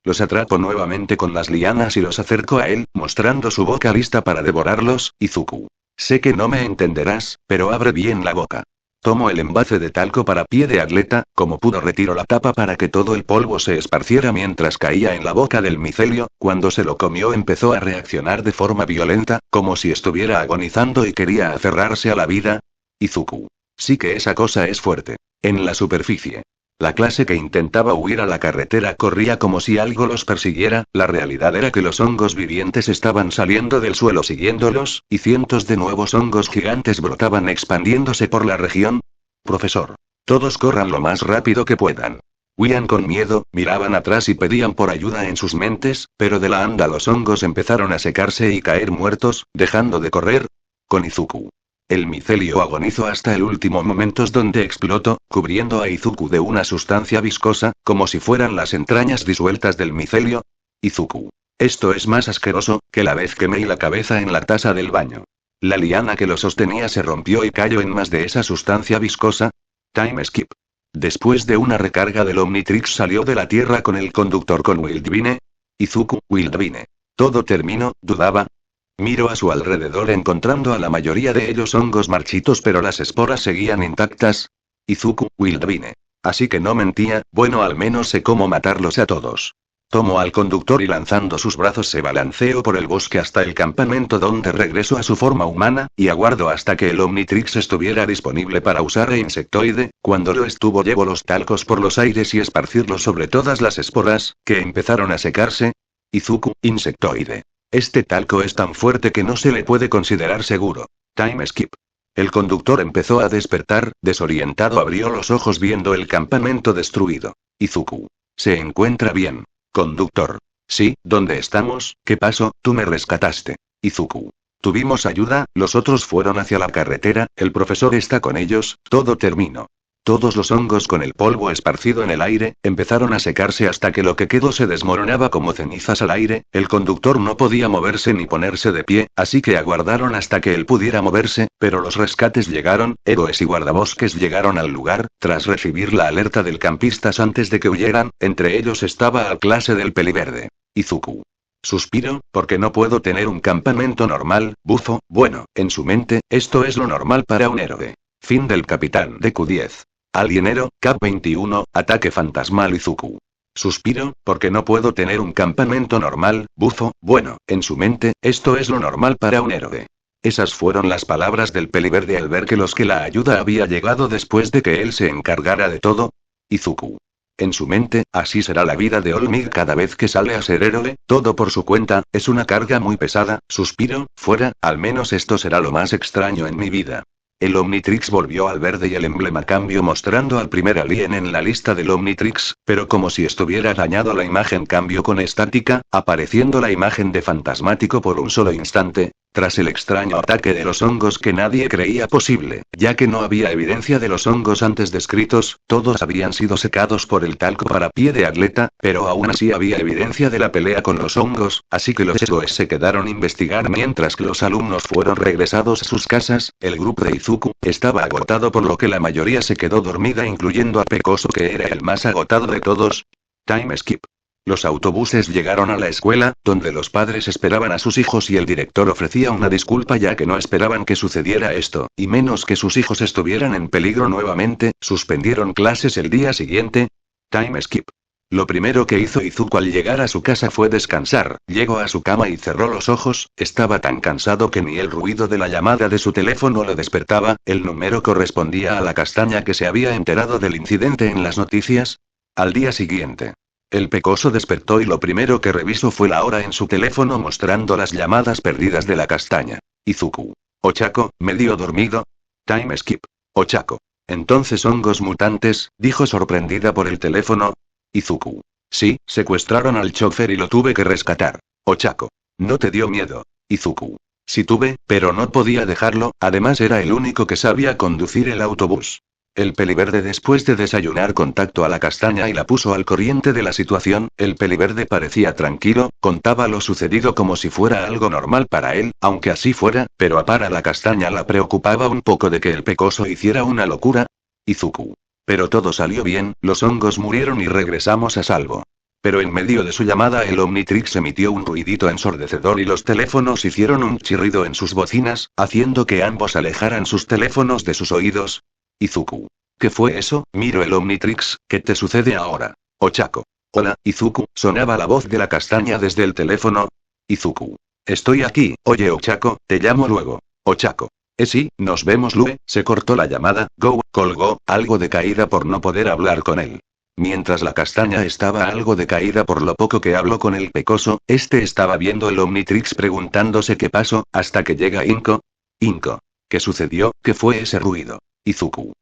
Los atrapo nuevamente con las lianas y los acerco a él, mostrando su boca lista para devorarlos. Izuku. Sé que no me entenderás, pero abre bien la boca. Tomo el envase de talco para pie de atleta, como pudo retiro la tapa para que todo el polvo se esparciera mientras caía en la boca del micelio. Cuando se lo comió empezó a reaccionar de forma violenta, como si estuviera agonizando y quería aferrarse a la vida. Izuku. Sí que esa cosa es fuerte. En la superficie. La clase que intentaba huir a la carretera corría como si algo los persiguiera. La realidad era que los hongos vivientes estaban saliendo del suelo siguiéndolos, y cientos de nuevos hongos gigantes brotaban expandiéndose por la región. Profesor. Todos corran lo más rápido que puedan. Huían con miedo, miraban atrás y pedían por ayuda en sus mentes, pero de la anda los hongos empezaron a secarse y caer muertos, dejando de correr. Con Izuku. El micelio agonizó hasta el último momento donde explotó, cubriendo a Izuku de una sustancia viscosa, como si fueran las entrañas disueltas del micelio. Izuku. Esto es más asqueroso que la vez que me di la cabeza en la taza del baño. La liana que lo sostenía se rompió y cayó en más de esa sustancia viscosa. Time skip. Después de una recarga del Omnitrix salió de la Tierra con el conductor con Wildvine. Izuku, Wildvine. Todo terminó, dudaba. Miró a su alrededor encontrando a la mayoría de ellos hongos marchitos pero las esporas seguían intactas. Izuku, Wildvine. Así que no mentía, bueno al menos sé cómo matarlos a todos. Tomó al conductor y lanzando sus brazos se balanceó por el bosque hasta el campamento donde regresó a su forma humana, y aguardó hasta que el Omnitrix estuviera disponible para usar a Insectoide. Cuando lo estuvo llevó los talcos por los aires y esparcirlos sobre todas las esporas, que empezaron a secarse. Izuku, Insectoide. Este talco es tan fuerte que no se le puede considerar seguro. Time skip. El conductor empezó a despertar, desorientado abrió los ojos viendo el campamento destruido. Izuku. ¿Se encuentra bien? Conductor. Sí, ¿dónde estamos? ¿Qué pasó? Tú me rescataste. Izuku. Tuvimos ayuda, los otros fueron hacia la carretera, el profesor está con ellos, todo terminó. Todos los hongos con el polvo esparcido en el aire, empezaron a secarse hasta que lo que quedó se desmoronaba como cenizas al aire. El conductor no podía moverse ni ponerse de pie, así que aguardaron hasta que él pudiera moverse, pero los rescates llegaron, héroes y guardabosques llegaron al lugar, tras recibir la alerta del campistas antes de que huyeran, entre ellos estaba la clase del peliverde. Izuku. Suspiro, porque no puedo tener un campamento normal, bufo, bueno, en su mente, esto es lo normal para un héroe. Fin del Capitán Deku-10. Alienero, Cap 21, ataque fantasmal Izuku. Suspiro, porque no puedo tener un campamento normal, bufo, bueno, en su mente, esto es lo normal para un héroe. Esas fueron las palabras del peliverde al ver que los que la ayuda había llegado después de que él se encargara de todo. Izuku. En su mente, así será la vida de Olmig cada vez que sale a ser héroe, todo por su cuenta, es una carga muy pesada. Suspiro, fuera, al menos esto será lo más extraño en mi vida. El Omnitrix volvió al verde y el emblema cambió mostrando al primer alien en la lista del Omnitrix, pero como si estuviera dañado la imagen cambió con estática, apareciendo la imagen de fantasmático por un solo instante. Tras el extraño ataque de los hongos que nadie creía posible, ya que no había evidencia de los hongos antes descritos, todos habían sido secados por el talco para pie de atleta, pero aún así había evidencia de la pelea con los hongos, así que los héroes se quedaron a investigar mientras que los alumnos fueron regresados a sus casas. El grupo de Izuku estaba agotado por lo que la mayoría se quedó dormida incluyendo a Pecoso que era el más agotado de todos. Time skip. Los autobuses llegaron a la escuela, donde los padres esperaban a sus hijos y el director ofrecía una disculpa ya que no esperaban que sucediera esto, y menos que sus hijos estuvieran en peligro nuevamente. Suspendieron clases el día siguiente. Time skip. Lo primero que hizo Izuku al llegar a su casa fue descansar. Llegó a su cama y cerró los ojos. Estaba tan cansado que ni el ruido de la llamada de su teléfono le despertaba. El número correspondía a la castaña que se había enterado del incidente en las noticias. Al día siguiente, el Pecoso despertó y lo primero que revisó fue la hora en su teléfono mostrando las llamadas perdidas de la castaña. Izuku. Ochako, medio dormido. Time skip. Ochako. Entonces hongos mutantes, dijo sorprendida por el teléfono. Izuku. Sí, secuestraron al chofer y lo tuve que rescatar. Ochako. ¿No te dio miedo? Izuku. Sí tuve, pero no podía dejarlo, además era el único que sabía conducir el autobús. El peliverde después de desayunar contactó a la castaña y la puso al corriente de la situación. El peliverde parecía tranquilo, contaba lo sucedido como si fuera algo normal para él, aunque así fuera, pero a para la castaña la preocupaba un poco de que el Pecoso hiciera una locura. Izuku. Pero todo salió bien, los hongos murieron y regresamos a salvo. Pero en medio de su llamada el Omnitrix emitió un ruidito ensordecedor y los teléfonos hicieron un chirrido en sus bocinas, haciendo que ambos alejaran sus teléfonos de sus oídos. Izuku. ¿Qué fue eso? Miro el Omnitrix, ¿qué te sucede ahora? Ochako. Hola, Izuku, sonaba la voz de la castaña desde el teléfono. Izuku. Estoy aquí, oye Ochako, te llamo luego. Ochako. Sí, nos vemos Lue, se cortó la llamada. Go, colgó, algo decaída por no poder hablar con él. Mientras la castaña estaba algo decaída por lo poco que habló con el Pecoso, este estaba viendo el Omnitrix preguntándose qué pasó, hasta que llega Inko. Inko. ¿Qué sucedió? ¿Qué fue ese ruido? Izuku.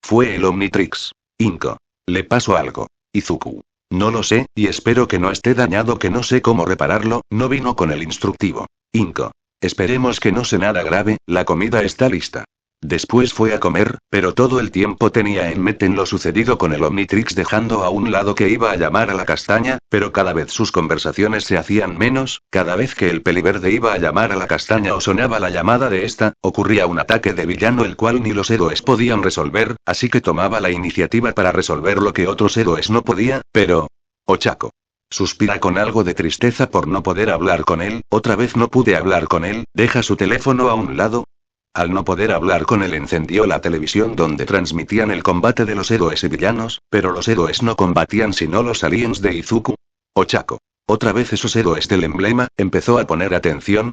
Fue el Omnitrix. Inko. ¿Le pasó algo? Izuku. No lo sé, y espero que no esté dañado, que no sé cómo repararlo, no vino con el instructivo. Inko. Esperemos que no sea nada grave, la comida está lista. Después fue a comer, pero todo el tiempo tenía en mente en lo sucedido con el Omnitrix dejando a un lado que iba a llamar a la castaña, pero cada vez sus conversaciones se hacían menos, cada vez que el peliverde iba a llamar a la castaña o sonaba la llamada de esta, ocurría un ataque de villano el cual ni los héroes podían resolver, así que tomaba la iniciativa para resolver lo que otros héroes no podían, pero... Ochako. Suspira con algo de tristeza por no poder hablar con él. Otra vez no pude hablar con él, deja su teléfono a un lado. Al no poder hablar con él encendió la televisión donde transmitían el combate de los héroes y villanos, pero los héroes no combatían sino los aliens de Izuku. Ochako. Otra vez esos héroes del emblema, empezó a poner atención.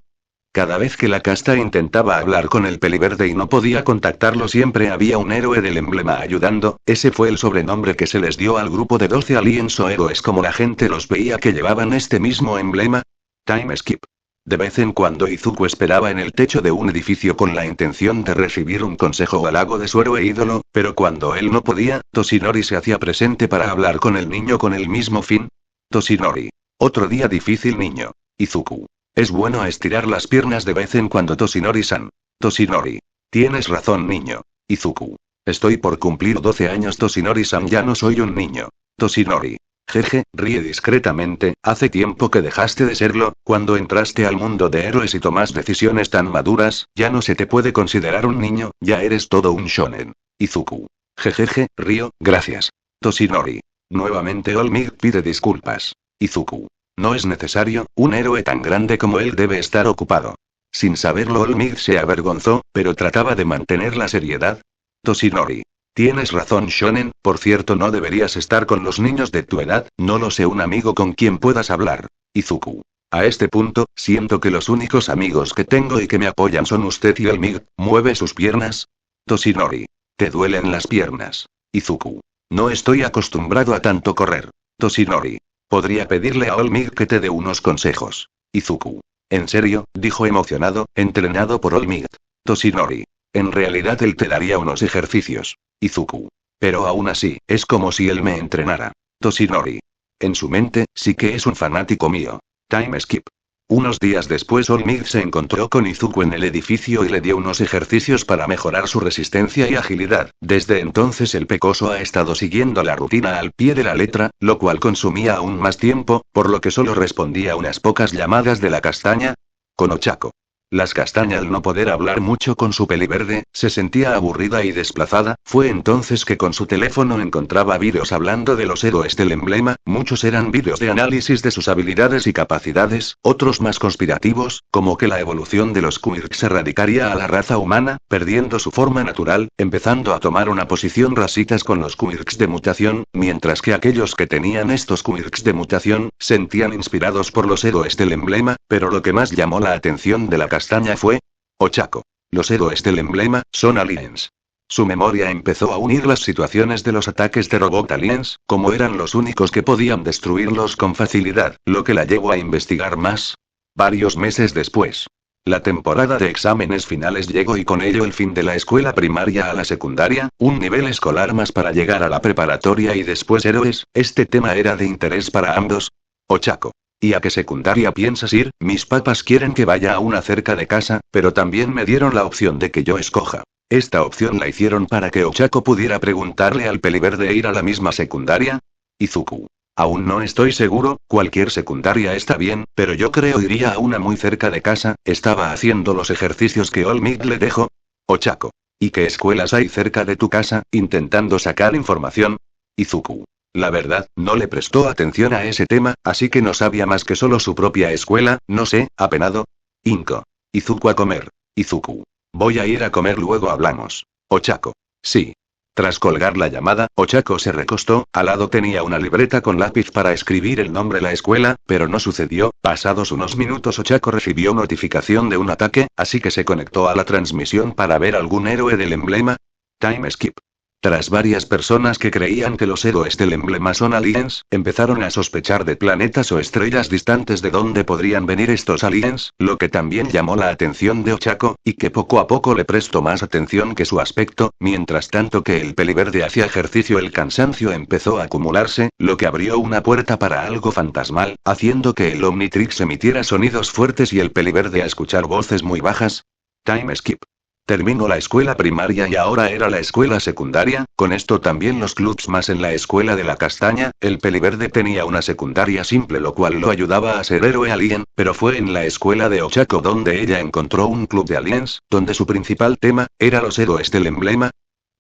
Cada vez que la casta intentaba hablar con el peliverde y no podía contactarlo siempre había un héroe del emblema ayudando. Ese fue el sobrenombre que se les dio al grupo de 12 aliens o héroes como la gente los veía que llevaban este mismo emblema. Time skip. De vez en cuando Izuku esperaba en el techo de un edificio con la intención de recibir un consejo o halago de su héroe ídolo, pero cuando él no podía, Toshinori se hacía presente para hablar con el niño con el mismo fin. Toshinori. Otro día difícil niño. Izuku. Es bueno estirar las piernas de vez en cuando Toshinori-san. Toshinori. Tienes razón niño. Izuku. Estoy por cumplir 12 años Toshinori-san, ya no soy un niño. Toshinori. Jeje, ríe discretamente, hace tiempo que dejaste de serlo, cuando entraste al mundo de héroes y tomas decisiones tan maduras, ya no se te puede considerar un niño, ya eres todo un shonen. Izuku. Jejeje, río, gracias. Toshinori. Nuevamente All Might pide disculpas. Izuku. No es necesario, un héroe tan grande como él debe estar ocupado. Sin saberlo All Might se avergonzó, pero trataba de mantener la seriedad. Toshinori. Tienes razón shonen, por cierto no deberías estar con los niños de tu edad, no lo sé, un amigo con quien puedas hablar. Izuku. A este punto, siento que los únicos amigos que tengo y que me apoyan son usted y All Might. Mueve sus piernas. Toshinori. Te duelen las piernas. Izuku. No estoy acostumbrado a tanto correr. Toshinori. Podría pedirle a All Might que te dé unos consejos. Izuku. ¿En serio? Dijo emocionado, entrenado por All Might. Toshinori. En realidad él te daría unos ejercicios. Izuku. Pero aún así, es como si él me entrenara. Toshinori. En su mente, sí que es un fanático mío. Time skip. Unos días después Olmid se encontró con Izuku en el edificio y le dio unos ejercicios para mejorar su resistencia y agilidad. Desde entonces el pecoso ha estado siguiendo la rutina al pie de la letra, lo cual consumía aún más tiempo, por lo que solo respondía a unas pocas llamadas de la castaña con Ochako. Las castañas, al no poder hablar mucho con su peliverde, se sentía aburrida y desplazada. Fue entonces que con su teléfono encontraba vídeos hablando de los héroes del emblema. Muchos eran vídeos de análisis de sus habilidades y capacidades, otros más conspirativos, como que la evolución de los quirks erradicaría a la raza humana, perdiendo su forma natural, empezando a tomar una posición rasitas con los quirks de mutación, mientras que aquellos que tenían estos quirks de mutación, sentían inspirados por los héroes del emblema, pero lo que más llamó la atención de la castaña fue Ochako. Los héroes del emblema son aliens. Su memoria empezó a unir las situaciones de los ataques de robot aliens, como eran los únicos que podían destruirlos con facilidad, lo que la llevó a investigar más. Varios meses después, la temporada de exámenes finales llegó y con ello el fin de la escuela primaria a la secundaria, un nivel escolar más para llegar a la preparatoria y después héroes. Este tema era de interés para ambos. Ochako: ¿y a qué secundaria piensas ir? Mis papás quieren que vaya a una cerca de casa, pero también me dieron la opción de que yo escoja. Esta opción la hicieron para que Ochako pudiera preguntarle al peliverde ir a la misma secundaria. Izuku: aún no estoy seguro, cualquier secundaria está bien, pero yo creo iría a una muy cerca de casa. Estaba haciendo los ejercicios que Olmid le dejó. Ochako: ¿y qué escuelas hay cerca de tu casa? Intentando sacar información. Izuku: la verdad, no le prestó atención a ese tema, así que no sabía más que solo su propia escuela. No sé, apenado. Inko: Izuku a comer. Izuku: voy a ir a comer, luego hablamos. Ochako: sí. Tras colgar la llamada, Ochako se recostó. Al lado tenía una libreta con lápiz para escribir el nombre de la escuela, pero no sucedió. Pasados unos minutos Ochako recibió notificación de un ataque, así que se conectó a la transmisión para ver algún héroe del emblema. Time skip. Tras varias personas que creían que los héroes del emblema son aliens, empezaron a sospechar de planetas o estrellas distantes de donde podrían venir estos aliens, lo que también llamó la atención de Ochako, y que poco a poco le prestó más atención que su aspecto. Mientras tanto que el peliverde hacía ejercicio, el cansancio empezó a acumularse, lo que abrió una puerta para algo fantasmal, haciendo que el Omnitrix emitiera sonidos fuertes y el peliverde a escuchar voces muy bajas. Time skip. Terminó la escuela primaria y ahora era la escuela secundaria, con esto también los clubs más en la escuela de la castaña. El peliverde tenía una secundaria simple, lo cual lo ayudaba a ser héroe alien, pero fue en la escuela de Ochako donde ella encontró un club de aliens, donde su principal tema era los héroes del emblema.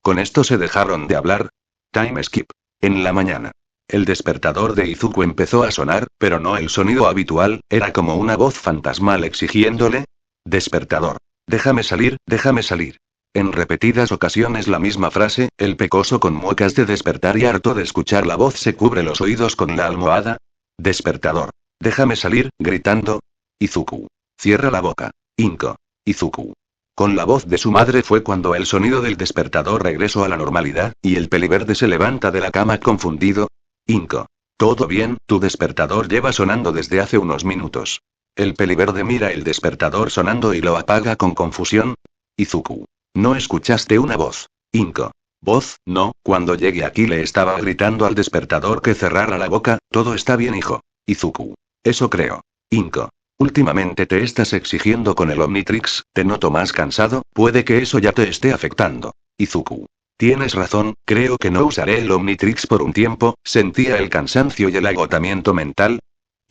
Con esto se dejaron de hablar. Time skip. En la mañana, el despertador de Izuku empezó a sonar, pero no el sonido habitual, era como una voz fantasmal exigiéndole: despertador, déjame salir, déjame salir. En repetidas ocasiones la misma frase. El pecoso, con muecas de despertar y harto de escuchar la voz, se cubre los oídos con la almohada. Despertador, déjame salir, gritando. Izuku: cierra la boca. Inko: Izuku. Con la voz de su madre fue cuando el sonido del despertador regresó a la normalidad, y el peliverde se levanta de la cama confundido. Inko: ¿todo bien? Tu despertador lleva sonando desde hace unos minutos. El peliverde mira el despertador sonando y lo apaga con confusión. Izuku: ¿no escuchaste una voz? Inko: voz, no, cuando llegué aquí le estaba gritando al despertador que cerrara la boca. Todo está bien, hijo. Izuku: eso creo. Inko: últimamente te estás exigiendo con el Omnitrix, te noto más cansado, puede que eso ya te esté afectando. Izuku: tienes razón, creo que no usaré el Omnitrix por un tiempo. Sentía el cansancio y el agotamiento mental.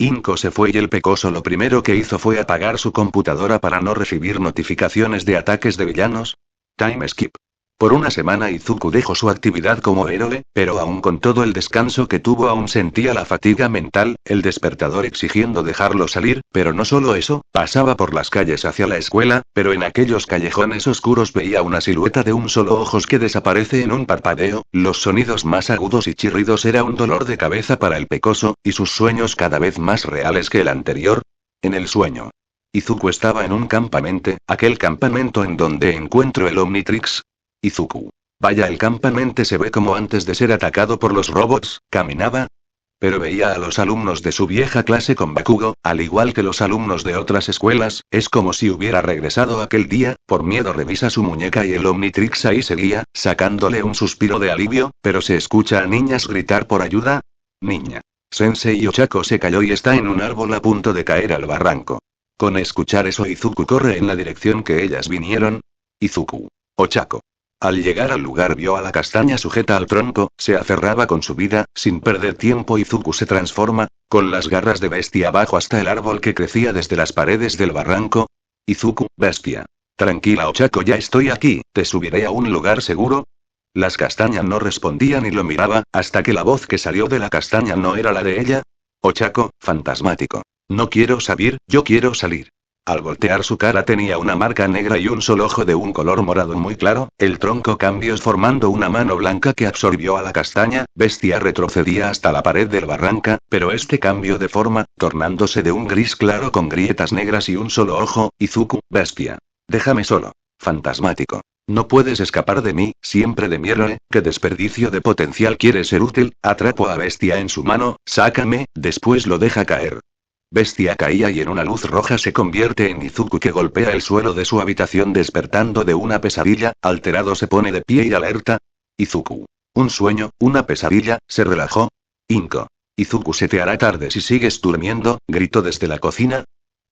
Inko se fue y el pecoso lo primero que hizo fue apagar su computadora para no recibir notificaciones de ataques de villanos. Time skip. Por una semana Izuku dejó su actividad como héroe, pero aún con todo el descanso que tuvo aún sentía la fatiga mental, el despertador exigiendo dejarlo salir. Pero no solo eso, pasaba por las calles hacia la escuela, pero en aquellos callejones oscuros veía una silueta de un solo ojos que desaparece en un parpadeo. Los sonidos más agudos y chirridos era un dolor de cabeza para el pecoso, y sus sueños cada vez más reales que el anterior. En el sueño, Izuku estaba en un campamento, aquel campamento en donde encuentro el Omnitrix. Izuku: vaya, el campamento se ve como antes de ser atacado por los robots. Caminaba, pero veía a los alumnos de su vieja clase con Bakugo, al igual que los alumnos de otras escuelas. Es como si hubiera regresado aquel día. Por miedo revisa su muñeca y el Omnitrix ahí seguía, sacándole un suspiro de alivio, pero se escucha a niñas gritar por ayuda. Niña. Sensei Ochako se cayó y está en un árbol a punto de caer al barranco. Con escuchar eso Izuku corre en la dirección que ellas vinieron. Izuku. Ochako. Al llegar al lugar vio a la castaña sujeta al tronco, se aferraba con su vida, sin perder tiempo Izuku se transforma, con las garras de bestia abajo hasta el árbol que crecía desde las paredes del barranco. Izuku, bestia. Tranquila Ochako, ya estoy aquí, te subiré a un lugar seguro. Las castañas no respondían y lo miraba, hasta que la voz que salió de la castaña no era la de ella. Ochako, fantasmático. No quiero salir, yo quiero salir. Al voltear su cara tenía una marca negra y un solo ojo de un color morado muy claro, el tronco cambió formando una mano blanca que absorbió a la castaña, bestia retrocedía hasta la pared del barranca, pero este cambio de forma, tornándose de un gris claro con grietas negras y un solo ojo. Izuku, bestia. Déjame solo. Fantasmático. No puedes escapar de mí, siempre de mi héroe, qué desperdicio de potencial quiere ser útil, atrapo a bestia en su mano, sácame, después lo deja caer. Bestia caía y en una luz roja se convierte en Izuku que golpea el suelo de su habitación despertando de una pesadilla, alterado se pone de pie y alerta. Izuku. Un sueño, una pesadilla, se relajó. Inko. Izuku, se te hará tarde si sigues durmiendo, gritó desde la cocina.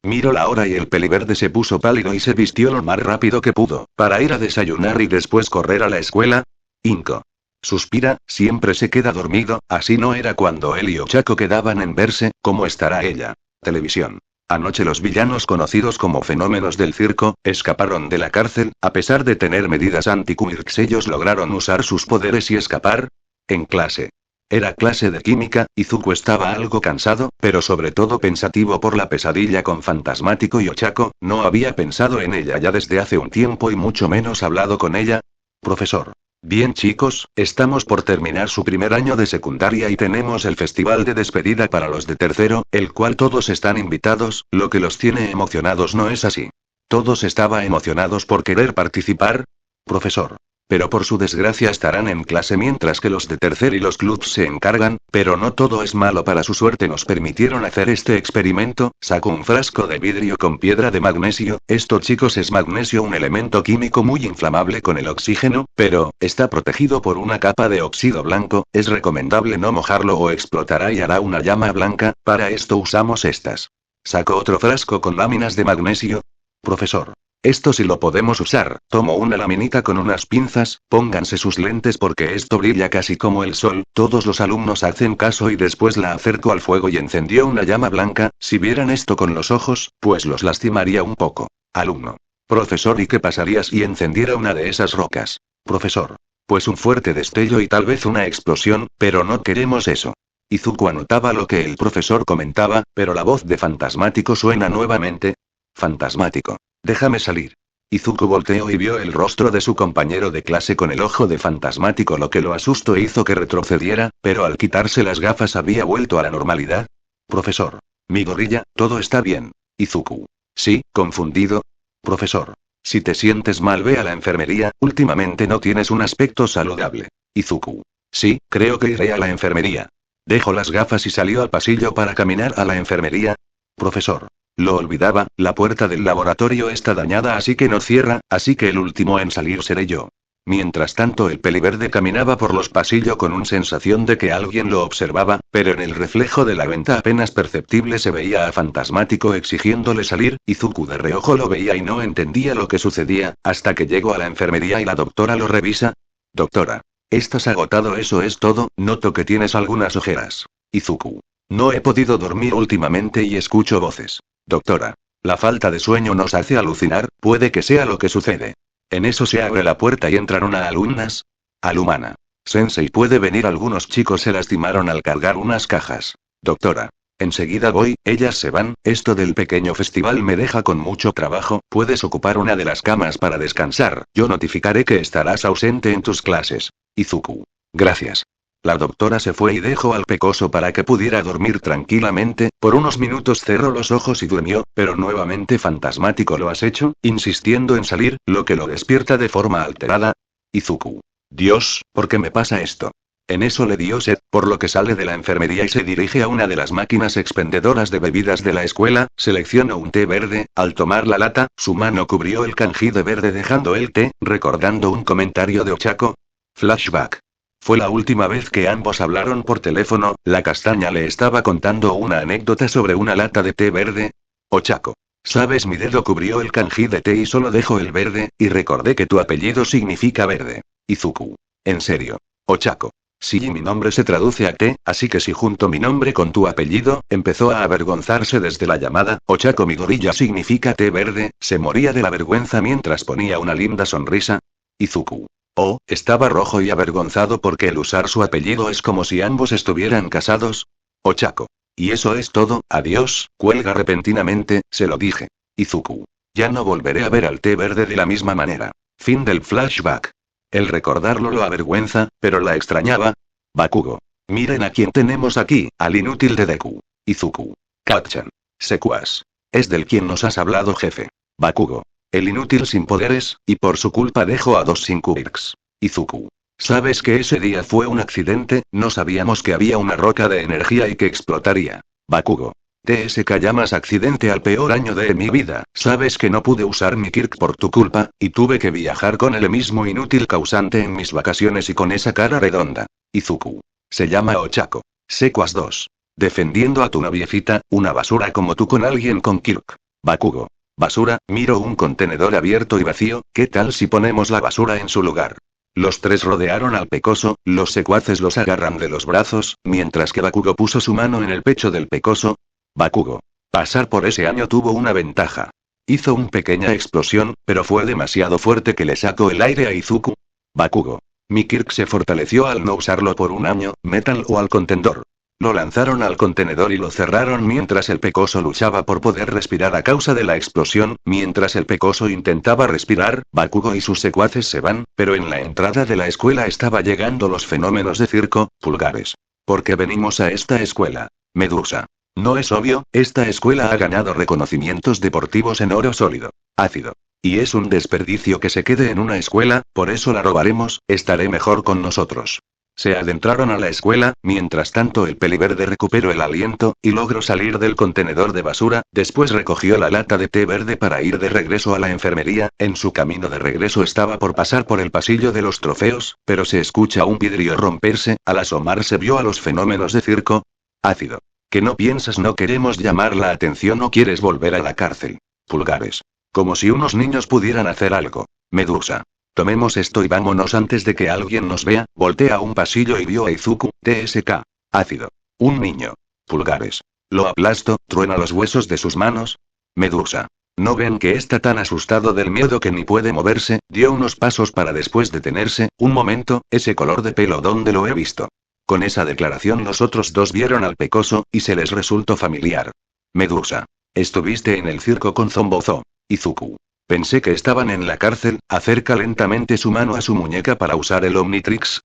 Miró la hora y el peliverde se puso pálido y se vistió lo más rápido que pudo, para ir a desayunar y después correr a la escuela. Inko. Suspira, siempre se queda dormido, así no era cuando él y Ochako quedaban en verse, ¿cómo estará ella? Televisión. Anoche los villanos conocidos como fenómenos del circo, escaparon de la cárcel, a pesar de tener medidas anti-quirks ellos lograron usar sus poderes y escapar. En clase. Era clase de química, Izuku estaba algo cansado, pero sobre todo pensativo por la pesadilla con Fantasmático y Ochako, no había pensado en ella ya desde hace un tiempo y mucho menos hablado con ella. Profesor. Bien chicos, estamos por terminar su primer año de secundaria y tenemos el festival de despedida para los de tercero, el cual todos están invitados, lo que los tiene emocionados no es así. ¿Todos estaban emocionados por querer participar? Profesor. Pero por su desgracia estarán en clase mientras que los de tercer y los clubs se encargan, pero no todo es malo para su suerte. Nos permitieron hacer este experimento, sacó un frasco de vidrio con piedra de magnesio, esto chicos es magnesio, un elemento químico muy inflamable con el oxígeno, pero, está protegido por una capa de óxido blanco, es recomendable no mojarlo o explotará y hará una llama blanca, para esto usamos estas. Sacó otro frasco con láminas de magnesio. Profesor. Esto sí lo podemos usar, tomo una laminita con unas pinzas, pónganse sus lentes porque esto brilla casi como el sol, todos los alumnos hacen caso y después la acercó al fuego y encendió una llama blanca, si vieran esto con los ojos, pues los lastimaría un poco. Alumno. Profesor, ¿y qué pasaría si encendiera una de esas rocas? Profesor. Pues un fuerte destello y tal vez una explosión, pero no queremos eso. Izuku anotaba lo que el profesor comentaba, pero la voz de Fantasmático suena nuevamente. Fantasmático. Déjame salir. Izuku volteó y vio el rostro de su compañero de clase con el ojo de Fantasmático, lo que lo asustó e hizo que retrocediera, pero al quitarse las gafas había vuelto a la normalidad. Profesor. Mi gorrilla, todo está bien. Izuku. Sí, confundido. Profesor. Si te sientes mal ve a la enfermería, últimamente no tienes un aspecto saludable. Izuku. Sí, creo que iré a la enfermería. Dejó las gafas y salió al pasillo para caminar a la enfermería. Profesor. Lo olvidaba, la puerta del laboratorio está dañada así que no cierra, así que el último en salir seré yo. Mientras tanto el peliverde caminaba por los pasillos con una sensación de que alguien lo observaba, pero en el reflejo de la venta apenas perceptible se veía a Fantasmático exigiéndole salir. Izuku de reojo lo veía y no entendía lo que sucedía, hasta que llegó a la enfermería y la doctora lo revisa. Doctora. Estás agotado, eso es todo, noto que tienes algunas ojeras. Izuku. No he podido dormir últimamente y escucho voces. Doctora. La falta de sueño nos hace alucinar, puede que sea lo que sucede. En eso se abre la puerta y entran unas alumnas. Alumana. Sensei, puede venir, algunos chicos se lastimaron al cargar unas cajas. Doctora. Enseguida voy, ellas se van, esto del pequeño festival me deja con mucho trabajo, puedes ocupar una de las camas para descansar, yo notificaré que estarás ausente en tus clases. Izuku. Gracias. La doctora se fue y dejó al pecoso para que pudiera dormir tranquilamente, por unos minutos cerró los ojos y durmió, pero nuevamente Fantasmático lo has hecho, insistiendo en salir, lo que lo despierta de forma alterada. Izuku. Dios, ¿por qué me pasa esto? En eso le dio sed, por lo que sale de la enfermería y se dirige a una de las máquinas expendedoras de bebidas de la escuela, seleccionó un té verde, al tomar la lata, su mano cubrió el kanji de verde dejando el té, recordando un comentario de Ochako. Flashback. Fue la última vez que ambos hablaron por teléfono, la castaña le estaba contando una anécdota sobre una lata de té verde. Ochako. Sabes, mi dedo cubrió el kanji de T y solo dejo el verde, y recordé que tu apellido significa verde. Izuku. En serio. Ochako. Sí, mi nombre se traduce a T, así que si junto mi nombre con tu apellido, empezó a avergonzarse desde la llamada. Ochako Midoriya significa té verde, se moría de la vergüenza mientras ponía una linda sonrisa. Izuku. Oh, estaba rojo y avergonzado porque el usar su apellido es como si ambos estuvieran casados. Ochako. Y eso es todo, adiós, cuelga repentinamente, se lo dije. Izuku. Ya no volveré a ver al té verde de la misma manera. Fin del flashback. El recordarlo lo avergüenza, pero la extrañaba. Bakugo. Miren a quién tenemos aquí, al inútil de Deku. Izuku. Kacchan. Secuas. Es del quien nos has hablado, jefe. Bakugo. El inútil sin poderes, y por su culpa dejó a 2 Shinkubiks. Izuku. ¿Sabes que ese día fue un accidente? No sabíamos que había una roca de energía y que explotaría. Bakugo. TSK llamas accidente al peor año de mi vida. Sabes que no pude usar mi Kirk por tu culpa, y tuve que viajar con el mismo inútil causante en mis vacaciones y con esa cara redonda. Izuku. Se llama Ochako. Secuas 2. Defendiendo a tu noviecita, una basura como tú con alguien con Kirk. Bakugo. Basura, miro un contenedor abierto y vacío, ¿qué tal si ponemos la basura en su lugar? Los tres rodearon al pecoso, los secuaces los agarran de los brazos, mientras que Bakugo puso su mano en el pecho del pecoso. Bakugo. Pasar por ese año tuvo una ventaja. Hizo una pequeña explosión, pero fue demasiado fuerte que le sacó el aire a Izuku. Bakugo. Mi Kirk se fortaleció al no usarlo por un año, métanlo al contenedor. Lo lanzaron al contenedor y lo cerraron mientras el pecoso luchaba por poder respirar a causa de la explosión. Mientras el pecoso intentaba respirar, Bakugo y sus secuaces se van, pero en la entrada de la escuela estaba llegando los fenómenos de circo, pulgares. ¿Por qué venimos a esta escuela? Medusa. No es obvio, esta escuela ha ganado reconocimientos deportivos en oro sólido. Ácido. Y es un desperdicio que se quede en una escuela, por eso la robaremos, estaré mejor con nosotros. Se adentraron a la escuela, mientras tanto el peliverde recuperó el aliento, y logró salir del contenedor de basura, después recogió la lata de té verde para ir de regreso a la enfermería. En su camino de regreso estaba por pasar por el pasillo de los trofeos, pero se escucha un vidrio romperse, al asomarse vio a los fenómenos de circo. Ácido. ¿Que no piensas? ¿No queremos llamar la atención o quieres volver a la cárcel? Pulgares. Como si unos niños pudieran hacer algo. Medusa. Tomemos esto y vámonos antes de que alguien nos vea. Voltea a un pasillo y vio a Izuku. TSK. Ácido. Un niño. Pulgares. Lo aplasto, truena los huesos de sus manos. Medusa. ¿No ven que está tan asustado del miedo que ni puede moverse? Dio unos pasos para después detenerse. Un momento, ese color de pelo, ¿dónde lo he visto? Con esa declaración los otros dos vieron al pecoso, y se les resultó familiar. Medusa. Estuviste en el circo con Zombozo. Izuku. Pensé que estaban en la cárcel. Acerca lentamente su mano a su muñeca para usar el Omnitrix.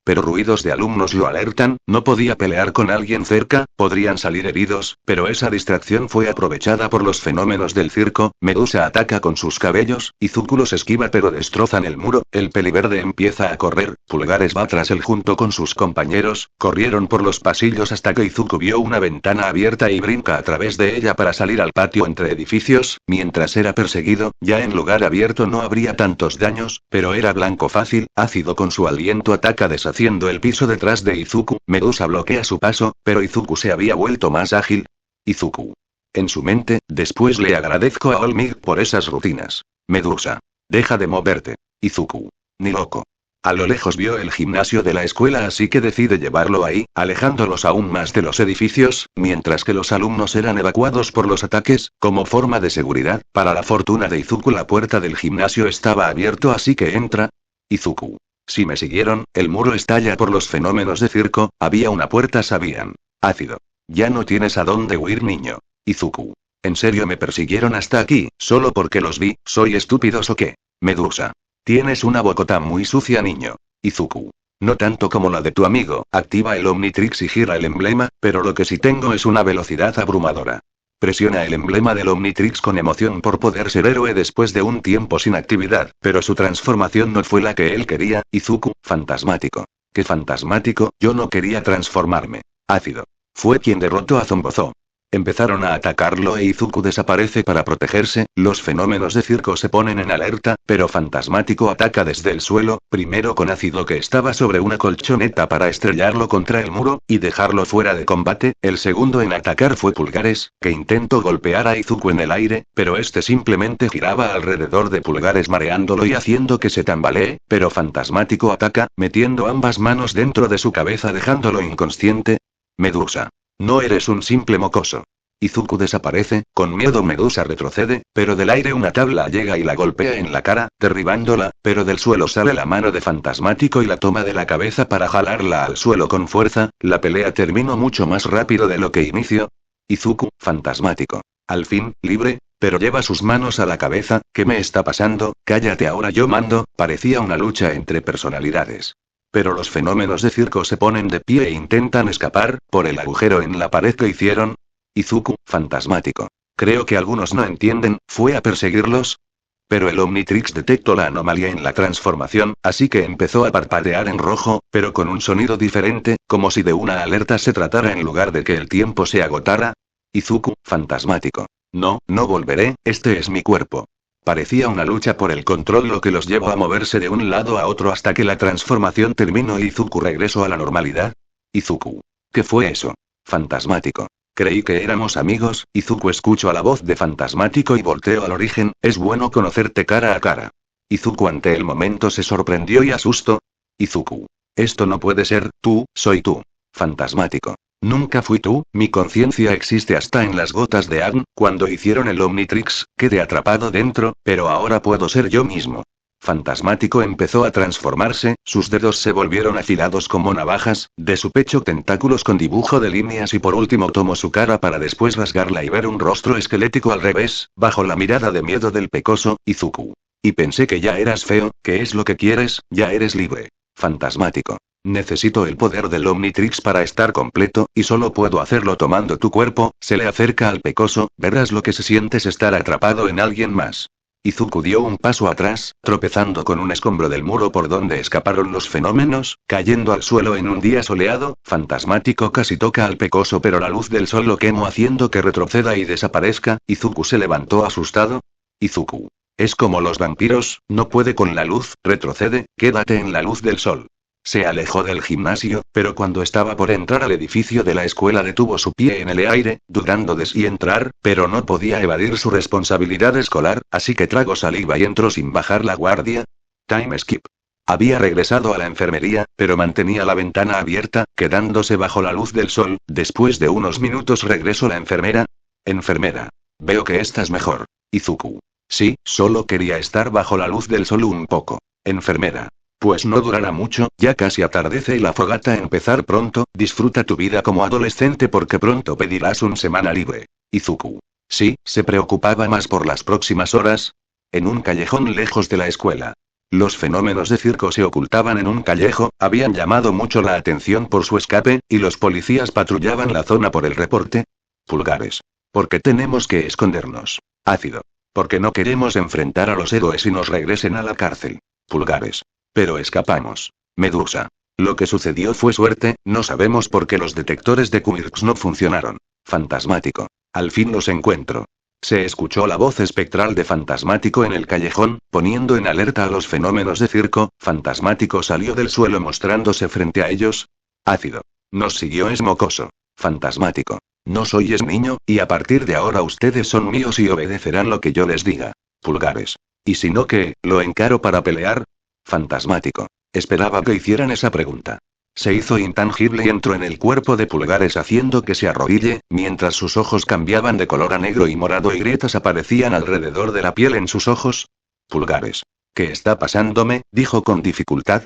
Pero ruidos de alumnos lo alertan, no podía pelear con alguien cerca, podrían salir heridos, pero esa distracción fue aprovechada por los fenómenos del circo. Medusa ataca con sus cabellos, Izuku los esquiva pero destrozan el muro, el peliverde empieza a correr, Pulgares va tras él junto con sus compañeros, corrieron por los pasillos hasta que Izuku vio una ventana abierta y brinca a través de ella para salir al patio entre edificios. Mientras era perseguido, ya en lugar abierto no habría tantos daños, pero era blanco fácil. Ácido con su aliento ataca deshaciendo el piso detrás de Izuku. Medusa bloquea su paso, pero Izuku se había vuelto más ágil. Izuku. En su mente, después le agradezco a Olmig por esas rutinas. Medusa. Deja de moverte. Izuku. Ni loco. A lo lejos vio el gimnasio de la escuela, así que decide llevarlo ahí, alejándolos aún más de los edificios, mientras que los alumnos eran evacuados por los ataques. Como forma de seguridad, para la fortuna de Izuku la puerta del gimnasio estaba abierto, así que entra. Izuku. Si me siguieron, el muro estalla por los fenómenos de circo, había una puerta, sabían. Ácido. Ya no tienes a dónde huir, niño. Izuku. ¿En serio me persiguieron hasta aquí, solo porque los vi? ¿Soy estúpidos o qué? Medusa. Tienes una bocota muy sucia, niño. Izuku. No tanto como la de tu amigo. Activa el Omnitrix y gira el emblema, pero lo que sí tengo es una velocidad abrumadora. Presiona el emblema del Omnitrix con emoción por poder ser héroe después de un tiempo sin actividad, pero su transformación no fue la que él quería. Izuku, fantasmático. ¿Qué fantasmático? Yo no quería transformarme. Ácido. Fue quien derrotó a Zombozo. Empezaron a atacarlo e Izuku desaparece para protegerse, los fenómenos de circo se ponen en alerta, pero Fantasmático ataca desde el suelo, primero con ácido que estaba sobre una colchoneta para estrellarlo contra el muro, y dejarlo fuera de combate, el segundo en atacar fue Pulgares, que intentó golpear a Izuku en el aire, pero este simplemente giraba alrededor de Pulgares mareándolo y haciendo que se tambalee, pero Fantasmático ataca, metiendo ambas manos dentro de su cabeza dejándolo inconsciente. Medusa. No eres un simple mocoso. Izuku desaparece, con miedo Medusa retrocede, pero del aire una tabla llega y la golpea en la cara, derribándola, pero del suelo sale la mano de Fantasmático y la toma de la cabeza para jalarla al suelo con fuerza, la pelea terminó mucho más rápido de lo que inició. Izuku, Fantasmático. Al fin, libre, pero lleva sus manos a la cabeza, ¿qué me está pasando? Cállate ahora yo mando, parecía una lucha entre personalidades. Pero los fenómenos de circo se ponen de pie e intentan escapar, por el agujero en la pared que hicieron. Izuku, Fantasmático. Creo que algunos no entienden, ¿fue a perseguirlos? Pero el Omnitrix detectó la anomalía en la transformación, así que empezó a parpadear en rojo, pero con un sonido diferente, como si de una alerta se tratara en lugar de que el tiempo se agotara. Izuku, Fantasmático. No, no volveré, este es mi cuerpo. Parecía una lucha por el control lo que los llevó a moverse de un lado a otro hasta que la transformación terminó y Izuku regresó a la normalidad. Izuku. ¿Qué fue eso? Fantasmático. Creí que éramos amigos, Izuku escuchó a la voz de Fantasmático y volteó al origen, es bueno conocerte cara a cara. Izuku ante el momento se sorprendió y asustó. Izuku. Esto no puede ser, tú, soy tú. Fantasmático. Nunca fui tú, mi conciencia existe hasta en las gotas de Agn, cuando hicieron el Omnitrix, quedé atrapado dentro, pero ahora puedo ser yo mismo. Fantasmático empezó a transformarse, sus dedos se volvieron afilados como navajas, de su pecho tentáculos con dibujo de líneas y por último tomó su cara para después rasgarla y ver un rostro esquelético al revés, bajo la mirada de miedo del pecoso, Izuku. Y pensé que ya eras feo, ¿qué es lo que quieres? Ya eres libre. Fantasmático. Necesito el poder del Omnitrix para estar completo, y solo puedo hacerlo tomando tu cuerpo, se le acerca al pecoso, verás lo que se siente estar atrapado en alguien más. Izuku dio un paso atrás, tropezando con un escombro del muro por donde escaparon los fenómenos, cayendo al suelo en un día soleado, Fantasmático casi toca al pecoso pero la luz del sol lo quemó haciendo que retroceda y desaparezca, Izuku se levantó asustado. Izuku. Es como los vampiros, no puede con la luz, retrocede, quédate en la luz del sol. Se alejó del gimnasio, pero cuando estaba por entrar al edificio de la escuela detuvo su pie en el aire, dudando de si entrar, pero no podía evadir su responsabilidad escolar, así que tragó saliva y entró sin bajar la guardia. Time skip. Había regresado a la enfermería, pero mantenía la ventana abierta, quedándose bajo la luz del sol. Después de unos minutos regresó la enfermera. Enfermera. Veo que estás mejor. Izuku. Sí, solo quería estar bajo la luz del sol un poco. Enfermera. Pues no durará mucho, ya casi atardece y la fogata empezar pronto, disfruta tu vida como adolescente porque pronto pedirás un semana libre. Izuku. Sí, se preocupaba más por las próximas horas. En un callejón lejos de la escuela. Los fenómenos de circo se ocultaban en un callejo, habían llamado mucho la atención por su escape, y los policías patrullaban la zona por el reporte. Pulgares. Porque tenemos que escondernos. Ácido. Porque no queremos enfrentar a los héroes y nos regresen a la cárcel. Pulgares. Pero escapamos. Medusa. Lo que sucedió fue suerte, no sabemos por qué los detectores de Quirks no funcionaron. Fantasmático. Al fin los encuentro. Se escuchó la voz espectral de Fantasmático en el callejón, poniendo en alerta a los fenómenos de circo. Fantasmático salió del suelo mostrándose frente a ellos. Ácido. Nos siguió es mocoso. Fantasmático. No soy es niño, y a partir de ahora ustedes son míos y obedecerán lo que yo les diga. Pulgares. ¿Y si no qué, lo encaro para pelear? Fantasmático. Esperaba que hicieran esa pregunta. Se hizo intangible y entró en el cuerpo de Pulgares haciendo que se arrodille, mientras sus ojos cambiaban de color a negro y morado y grietas aparecían alrededor de la piel en sus ojos. Pulgares. ¿Qué está pasándome? Dijo con dificultad.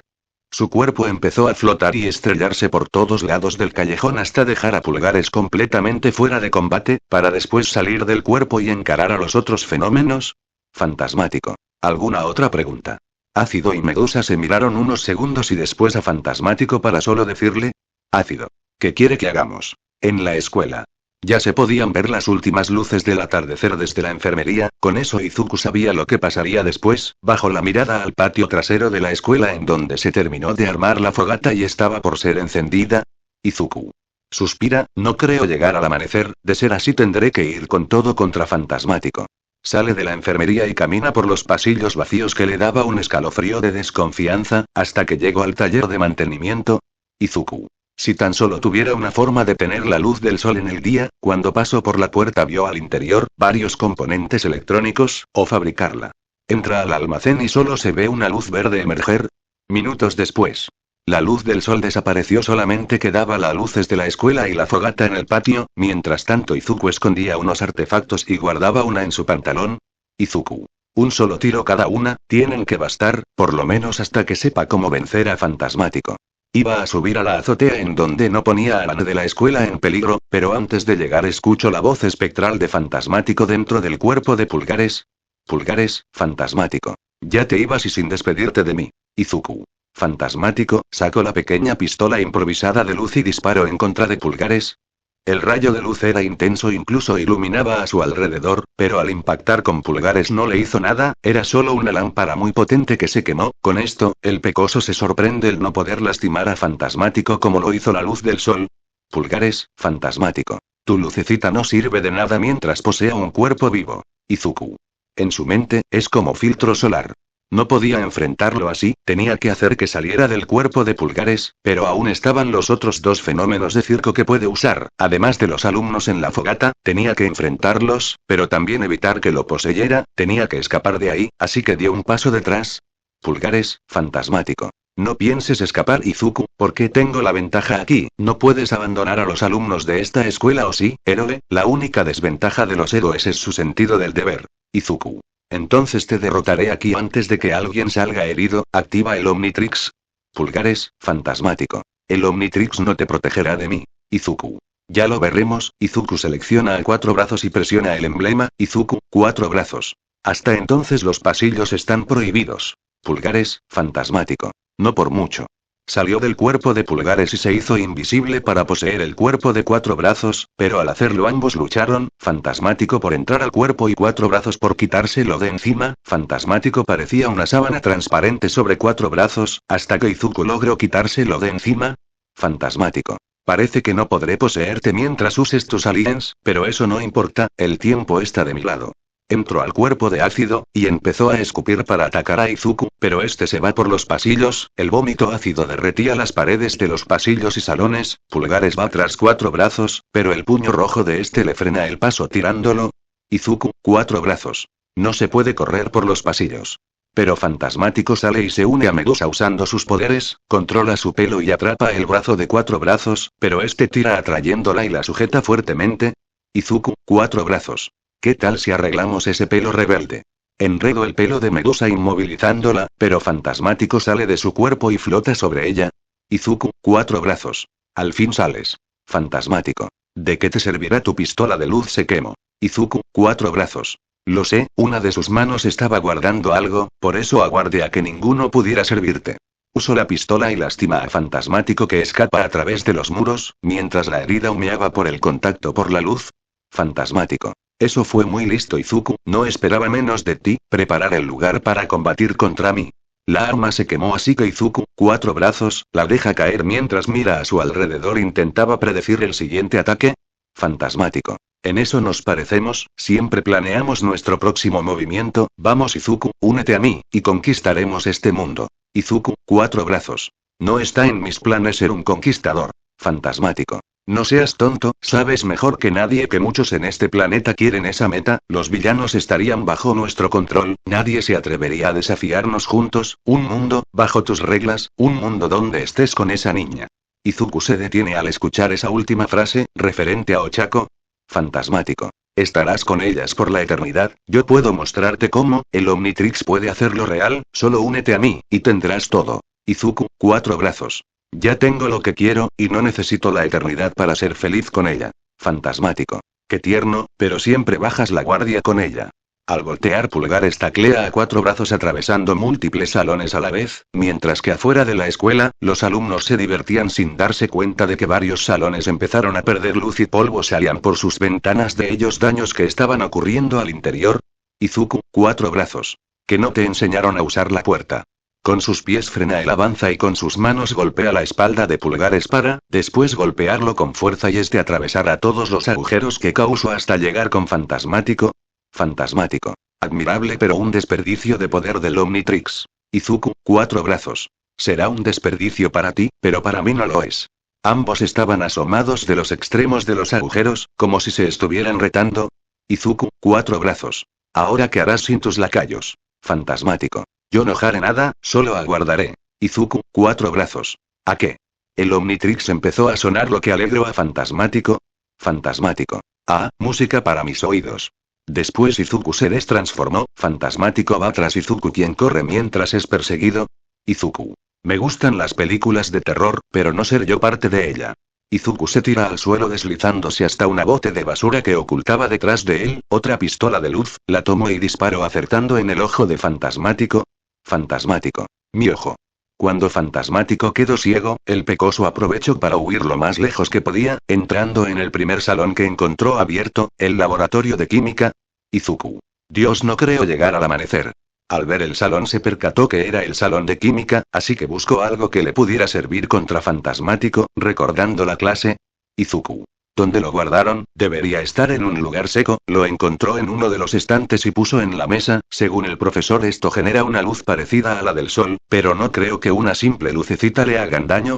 Su cuerpo empezó a flotar y estrellarse por todos lados del callejón hasta dejar a Pulgares completamente fuera de combate, para después salir del cuerpo y encarar a los otros fenómenos. Fantasmático. ¿Alguna otra pregunta? Ácido y Medusa se miraron unos segundos y después a Fantasmático para solo decirle. Ácido. ¿Qué quiere que hagamos? En la escuela. Ya se podían ver las últimas luces del atardecer desde la enfermería, con eso Izuku sabía lo que pasaría después, bajo la mirada al patio trasero de la escuela en donde se terminó de armar la fogata y estaba por ser encendida. Izuku. Suspira, no creo llegar al amanecer, de ser así tendré que ir con todo contra Fantasmático. Sale de la enfermería y camina por los pasillos vacíos que le daba un escalofrío de desconfianza, hasta que llegó al taller de mantenimiento. Izuku. Si tan solo tuviera una forma de tener la luz del sol en el día, cuando pasó por la puerta vio al interior varios componentes electrónicos, o fabricarla. Entra al almacén y solo se ve una luz verde emerger. Minutos después. La luz del sol desapareció, solamente quedaba la luz desde la escuela y la fogata en el patio. Mientras tanto Izuku escondía unos artefactos y guardaba una en su pantalón. Izuku. Un solo tiro cada una, tienen que bastar, por lo menos hasta que sepa cómo vencer a Fantasmático. Iba a subir a la azotea en donde no ponía a la de la escuela en peligro, pero antes de llegar escucho la voz espectral de Fantasmático dentro del cuerpo de Pulgares. Pulgares, Fantasmático. Ya te ibas y sin despedirte de mí. Izuku. Fantasmático, saco la pequeña pistola improvisada de luz y disparo en contra de Pulgares. El rayo de luz era intenso, incluso iluminaba a su alrededor, pero al impactar con Pulgares no le hizo nada, era solo una lámpara muy potente que se quemó. Con esto, el pecoso se sorprende el no poder lastimar a Fantasmático como lo hizo la luz del sol. Pulgares, Fantasmático. Tu lucecita no sirve de nada mientras posea un cuerpo vivo. Izuku. En su mente, es como filtro solar. No podía enfrentarlo así, tenía que hacer que saliera del cuerpo de Pulgares, pero aún estaban los otros dos fenómenos de circo que puede usar, además de los alumnos en la fogata, tenía que enfrentarlos, pero también evitar que lo poseyera, tenía que escapar de ahí, así que dio un paso detrás. Pulgares, Fantasmático. No pienses escapar, Izuku, porque tengo la ventaja aquí. No puedes abandonar a los alumnos de esta escuela, ¿o sí, héroe? La única desventaja de los héroes es su sentido del deber. Izuku. Entonces te derrotaré aquí antes de que alguien salga herido. Activa el Omnitrix. Pulgares, Fantasmático. El Omnitrix no te protegerá de mí. Izuku. Ya lo veremos. Izuku selecciona a 4 brazos y presiona el emblema. Izuku, 4 brazos. Hasta entonces los pasillos están prohibidos. Pulgares, Fantasmático. No por mucho. Salió del cuerpo de Pulgares y se hizo invisible para poseer el cuerpo de 4 brazos, pero al hacerlo ambos lucharon, Fantasmático por entrar al cuerpo y 4 brazos por quitárselo de encima. Fantasmático parecía una sábana transparente sobre 4 brazos, hasta que Izuku logró quitárselo de encima. Fantasmático. Parece que no podré poseerte mientras uses tus aliens, pero eso no importa, el tiempo está de mi lado. Entró al cuerpo de ácido, y empezó a escupir para atacar a Izuku, pero este se va por los pasillos. El vómito ácido derretía las paredes de los pasillos y salones. Pulgares va tras 4 brazos, pero el puño rojo de este le frena el paso tirándolo. Izuku, 4 brazos. No se puede correr por los pasillos. Pero Fantasmático sale y se une a Medusa usando sus poderes, controla su pelo y atrapa el brazo de 4 brazos, pero este tira atrayéndola y la sujeta fuertemente. Izuku, 4 brazos. ¿Qué tal si arreglamos ese pelo rebelde? Enredo el pelo de Medusa inmovilizándola, pero Fantasmático sale de su cuerpo y flota sobre ella. Izuku, 4 brazos. Al fin sales. Fantasmático. ¿De qué te servirá tu pistola de luz? Se quemó. Izuku, 4 brazos. Lo sé, una de sus manos estaba guardando algo, por eso aguardé a que ninguno pudiera servirte. Uso la pistola y lastima a Fantasmático que escapa a través de los muros, mientras la herida humeaba por el contacto por la luz. Fantasmático. Eso fue muy listo, Izuku, no esperaba menos de ti, preparar el lugar para combatir contra mí. La arma se quemó, así que Izuku, 4 brazos, la deja caer mientras mira a su alrededor. Intentaba predecir el siguiente ataque. Fantasmático. En eso nos parecemos, siempre planeamos nuestro próximo movimiento. Vamos Izuku, únete a mí, y conquistaremos este mundo. Izuku, 4 brazos. No está en mis planes ser un conquistador. Fantasmático. No seas tonto, sabes mejor que nadie que muchos en este planeta quieren esa meta, los villanos estarían bajo nuestro control, nadie se atrevería a desafiarnos juntos, un mundo, bajo tus reglas, un mundo donde estés con esa niña. Izuku se detiene al escuchar esa última frase, referente a Ochako. Fantasmático. Estarás con ellas por la eternidad, yo puedo mostrarte cómo, el Omnitrix puede hacerlo real, solo únete a mí, y tendrás todo. Izuku, 4 brazos. Ya tengo lo que quiero, y no necesito la eternidad para ser feliz con ella. Fantasmático. Qué tierno, pero siempre bajas la guardia con ella. Al voltear Pulgares taclea a 4 brazos atravesando múltiples salones a la vez, mientras que afuera de la escuela, los alumnos se divertían sin darse cuenta de que varios salones empezaron a perder luz y polvo salían por sus ventanas de ellos daños que estaban ocurriendo al interior. Izuku, 4 brazos. Que no te enseñaron a usar la puerta. Con sus pies frena el avanza y con sus manos golpea la espalda de Pulgares para, después golpearlo con fuerza y atravesará todos los agujeros que causó hasta llegar con Fantasmático. Fantasmático. Admirable pero un desperdicio de poder del Omnitrix. Izuku, 4 brazos. Será un desperdicio para ti, pero para mí no lo es. Ambos estaban asomados de los extremos de los agujeros, como si se estuvieran retando. Izuku, 4 brazos. Ahora qué harás sin tus lacayos. Fantasmático. Yo no haré nada, solo aguardaré. Izuku, 4 brazos. ¿A qué? El Omnitrix empezó a sonar, lo que alegró a Fantasmático. Fantasmático. Ah, música para mis oídos. Después Izuku se destransformó, Fantasmático va tras Izuku, quien corre mientras es perseguido. Izuku. Me gustan las películas de terror, pero no ser yo parte de ella. Izuku se tira al suelo deslizándose hasta una bote de basura que ocultaba detrás de él, otra pistola de luz, la tomó y disparó acertando en el ojo de Fantasmático. Fantasmático. Mi ojo. Cuando Fantasmático quedó ciego, el pecoso aprovechó para huir lo más lejos que podía, entrando en el primer salón que encontró abierto, el laboratorio de química. Izuku. Dios, no creo llegar al amanecer. Al ver el salón se percató que era el salón de química, así que buscó algo que le pudiera servir contra Fantasmático, recordando la clase. Izuku. ¿Dónde lo guardaron? Debería estar en un lugar seco. Lo encontró en uno de los estantes y puso en la mesa. Según el profesor, esto genera una luz parecida a la del sol, pero no creo que una simple lucecita le hagan daño.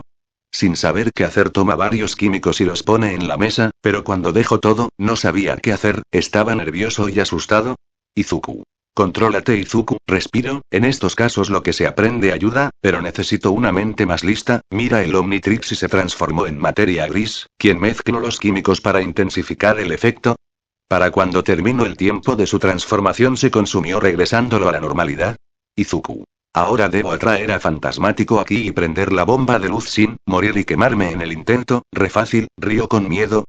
Sin saber qué hacer, toma varios químicos y los pone en la mesa, pero cuando dejó todo, no sabía qué hacer, estaba nervioso y asustado. Izuku. Contrólate, Izuku, respiro, en estos casos lo que se aprende ayuda, pero necesito una mente más lista. Mira el Omnitrix y se transformó en materia gris, quien mezcló los químicos para intensificar el efecto. Para cuando terminó el tiempo de su transformación se consumió, regresándolo a la normalidad. Izuku. Ahora debo atraer a Fantasmático aquí y prender la bomba de luz sin morir y quemarme en el intento. Re fácil, río con miedo.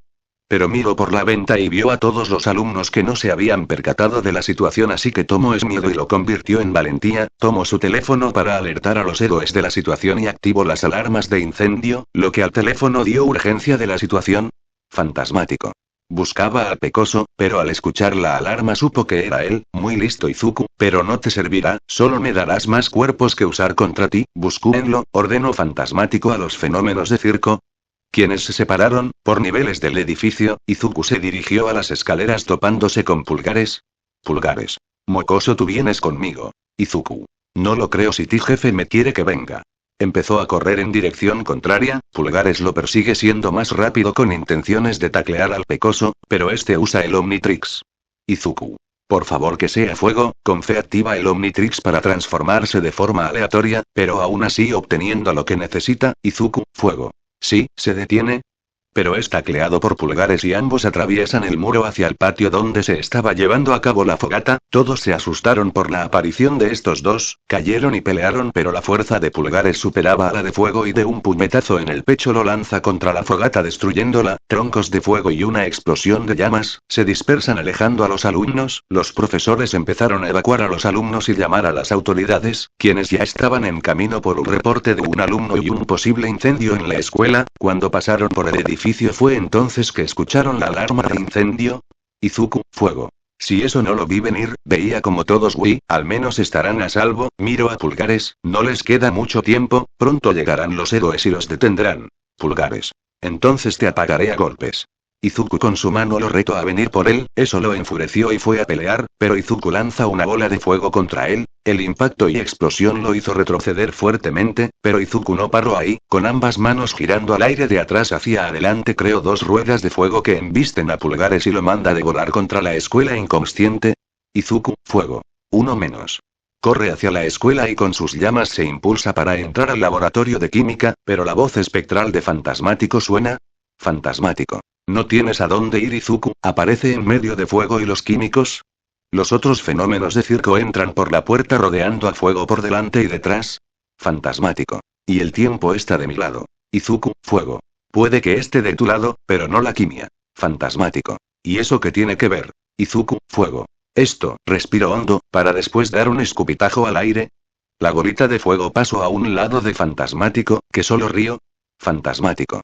Pero miró por la venta y vio a todos los alumnos que no se habían percatado de la situación, así que tomó ese miedo y lo convirtió en valentía. Tomó su teléfono para alertar a los héroes de la situación y activó las alarmas de incendio, lo que al teléfono dio urgencia de la situación. Fantasmático. Buscaba al pecoso, pero al escuchar la alarma supo que era él. Muy listo, Izuku, pero no te servirá, solo me darás más cuerpos que usar contra ti. Buscúenlo, ordenó Fantasmático a los fenómenos de circo. Quienes se separaron, por niveles del edificio. Izuku se dirigió a las escaleras topándose con Pulgares. Pulgares. Mocoso, tú vienes conmigo. Izuku. No lo creo, si ti jefe me quiere que venga. Empezó a correr en dirección contraria, Pulgares lo persigue siendo más rápido con intenciones de taclear al pecoso, pero este usa el Omnitrix. Izuku. Por favor que sea fuego, con fe activa el Omnitrix para transformarse de forma aleatoria, pero aún así obteniendo lo que necesita. Izuku, fuego. Sí, se detiene. Pero es tacleado por Pulgares y ambos atraviesan el muro hacia el patio donde se estaba llevando a cabo la fogata. Todos se asustaron por la aparición de estos dos, cayeron y pelearon, pero la fuerza de Pulgares superaba a la de fuego y de un puñetazo en el pecho lo lanza contra la fogata destruyéndola. Troncos de fuego y una explosión de llamas se dispersan alejando a los alumnos. Los profesores empezaron a evacuar a los alumnos y llamar a las autoridades, quienes ya estaban en camino por un reporte de un alumno y un posible incendio en la escuela. Cuando pasaron por el edificio fue entonces que escucharon la alarma de incendio. Izuku, fuego. Si eso no lo vi venir, veía como todos al menos estarán a salvo. Miro a Pulgares, no les queda mucho tiempo, pronto llegarán los héroes y los detendrán. Pulgares. Entonces te apagaré a golpes. Izuku con su mano lo retó a venir por él, eso lo enfureció y fue a pelear, pero Izuku lanza una bola de fuego contra él. El impacto y explosión lo hizo retroceder fuertemente, pero Izuku no paró ahí, con ambas manos girando al aire de atrás hacia adelante creó dos ruedas de fuego que embisten a Pulgares y lo manda de volar contra la escuela inconsciente. Izuku, fuego. Uno menos. Corre hacia la escuela y con sus llamas se impulsa para entrar al laboratorio de química, pero la voz espectral de Fantasmático suena. Fantasmático. ¿No tienes a dónde ir, Izuku? Aparece en medio de fuego y los químicos. Los otros fenómenos de circo entran por la puerta rodeando a fuego por delante y detrás. Fantasmático. Y el tiempo está de mi lado. Izuku, fuego. Puede que esté de tu lado, pero no la quimia. Fantasmático. ¿Y eso qué tiene que ver? Izuku, fuego. Esto, respiro hondo, para después dar un escupitajo al aire. La golita de fuego pasó a un lado de Fantasmático, que solo río. Fantasmático.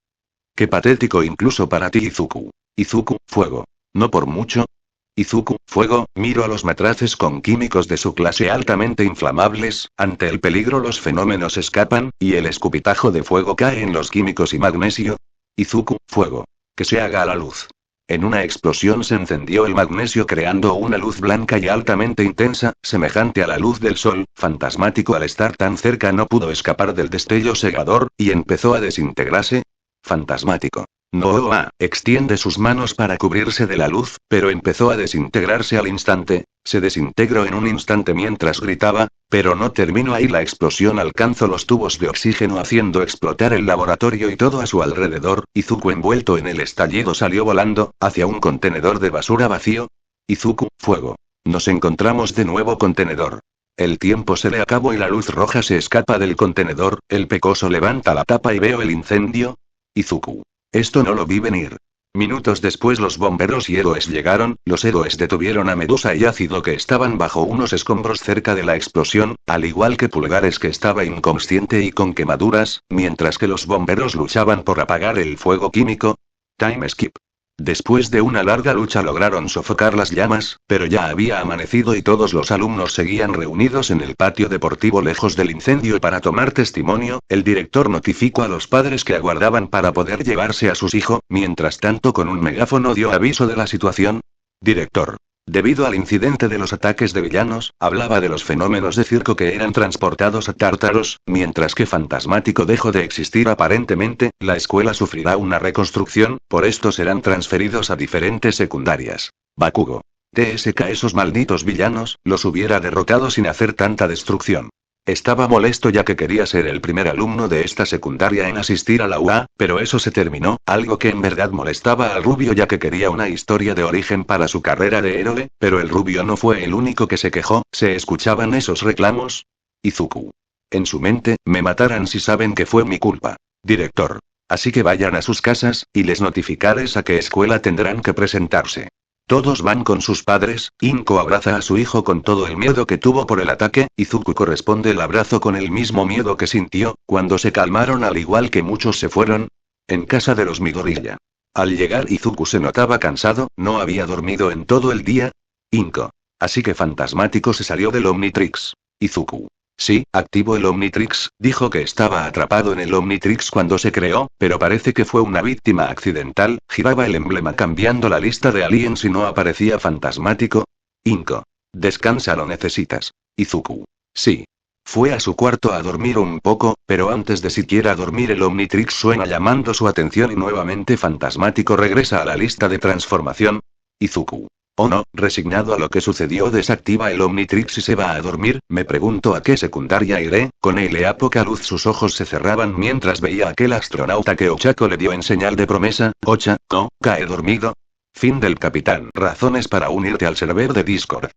Qué patético incluso para ti, Izuku. Izuku, fuego. No por mucho. Izuku, fuego, miro a los matraces con químicos de su clase altamente inflamables, ante el peligro los fenómenos escapan, y el escupitajo de fuego cae en los químicos y magnesio. Izuku, fuego. Que se haga a la luz. En una explosión se encendió el magnesio creando una luz blanca y altamente intensa, semejante a la luz del sol. Fantasmático al estar tan cerca no pudo escapar del destello cegador, y empezó a desintegrarse. Fantasmático. Noah extiende sus manos para cubrirse de la luz, pero empezó a desintegrarse al instante. Se desintegró en un instante mientras gritaba, pero no terminó ahí. La explosión alcanzó los tubos de oxígeno haciendo explotar el laboratorio y todo a su alrededor. Izuku envuelto en el estallido salió volando, hacia un contenedor de basura vacío. Izuku, fuego. Nos encontramos de nuevo contenedor. El tiempo se le acabó y la luz roja se escapa del contenedor, el pecoso levanta la tapa y veo el incendio. Izuku. Esto no lo vi venir. Minutos después los bomberos y héroes llegaron, los héroes detuvieron a Medusa y Ácido que estaban bajo unos escombros cerca de la explosión, al igual que Pulgares que estaba inconsciente y con quemaduras, mientras que los bomberos luchaban por apagar el fuego químico. Time skip. Después de una larga lucha lograron sofocar las llamas, pero ya había amanecido y todos los alumnos seguían reunidos en el patio deportivo lejos del incendio para tomar testimonio. El director notificó a los padres que aguardaban para poder llevarse a sus hijos, mientras tanto con un megáfono dio aviso de la situación. Director. Debido al incidente de los ataques de villanos, hablaba de los fenómenos de circo que eran transportados a Tártaros, mientras que Fantasmático dejó de existir aparentemente, la escuela sufrirá una reconstrucción, por esto serán transferidos a diferentes secundarias. Bakugo. TSK esos malditos villanos, los hubiera derrotado sin hacer tanta destrucción. Estaba molesto ya que quería ser el primer alumno de esta secundaria en asistir a la UA, pero eso se terminó, algo que en verdad molestaba al rubio ya que quería una historia de origen para su carrera de héroe, pero el rubio no fue el único que se quejó. ¿Se escuchaban esos reclamos? Izuku. En su mente, me matarán si saben que fue mi culpa. Director. Así que vayan a sus casas, y les notificaréis a qué escuela tendrán que presentarse. Todos van con sus padres. Inko abraza a su hijo con todo el miedo que tuvo por el ataque, Izuku corresponde el abrazo con el mismo miedo que sintió, cuando se calmaron al igual que muchos se fueron. En casa de los Midoriya. Al llegar Izuku se notaba cansado, no había dormido en todo el día. Inko. Así que Fantasmático se salió del Omnitrix. Izuku. Sí, activo el Omnitrix, dijo que estaba atrapado en el Omnitrix cuando se creó, pero parece que fue una víctima accidental. Giraba el emblema cambiando la lista de aliens y no aparecía Fantasmático. Inko. Descansa, lo necesitas. Izuku. Sí. Fue a su cuarto a dormir un poco, pero antes de siquiera dormir el Omnitrix suena llamando su atención y nuevamente Fantasmático regresa a la lista de transformación. Izuku. Oh no, resignado a lo que sucedió desactiva el Omnitrix y se va a dormir. Me pregunto a qué secundaria iré. Con él a poca luz sus ojos se cerraban mientras veía a aquel astronauta que Ochako le dio en señal de promesa. Ochako, cae dormido. Fin del capitán. Razones para unirte al server de Discord.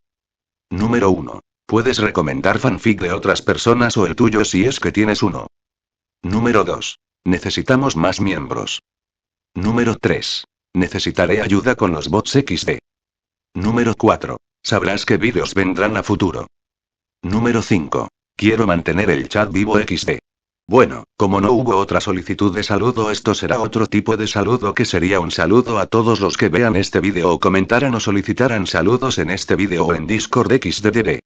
Número 1. Puedes recomendar fanfic de otras personas o el tuyo si es que tienes uno. Número 2. Necesitamos más miembros. Número 3. Necesitaré ayuda con los bots XD. Número 4. Sabrás qué vídeos vendrán a futuro. Número 5. Quiero mantener el chat vivo XD. Bueno, como no hubo otra solicitud de saludo, esto será otro tipo de saludo que sería un saludo a todos los que vean este vídeo o comentaran o solicitaran saludos en este vídeo o en Discord XDDD.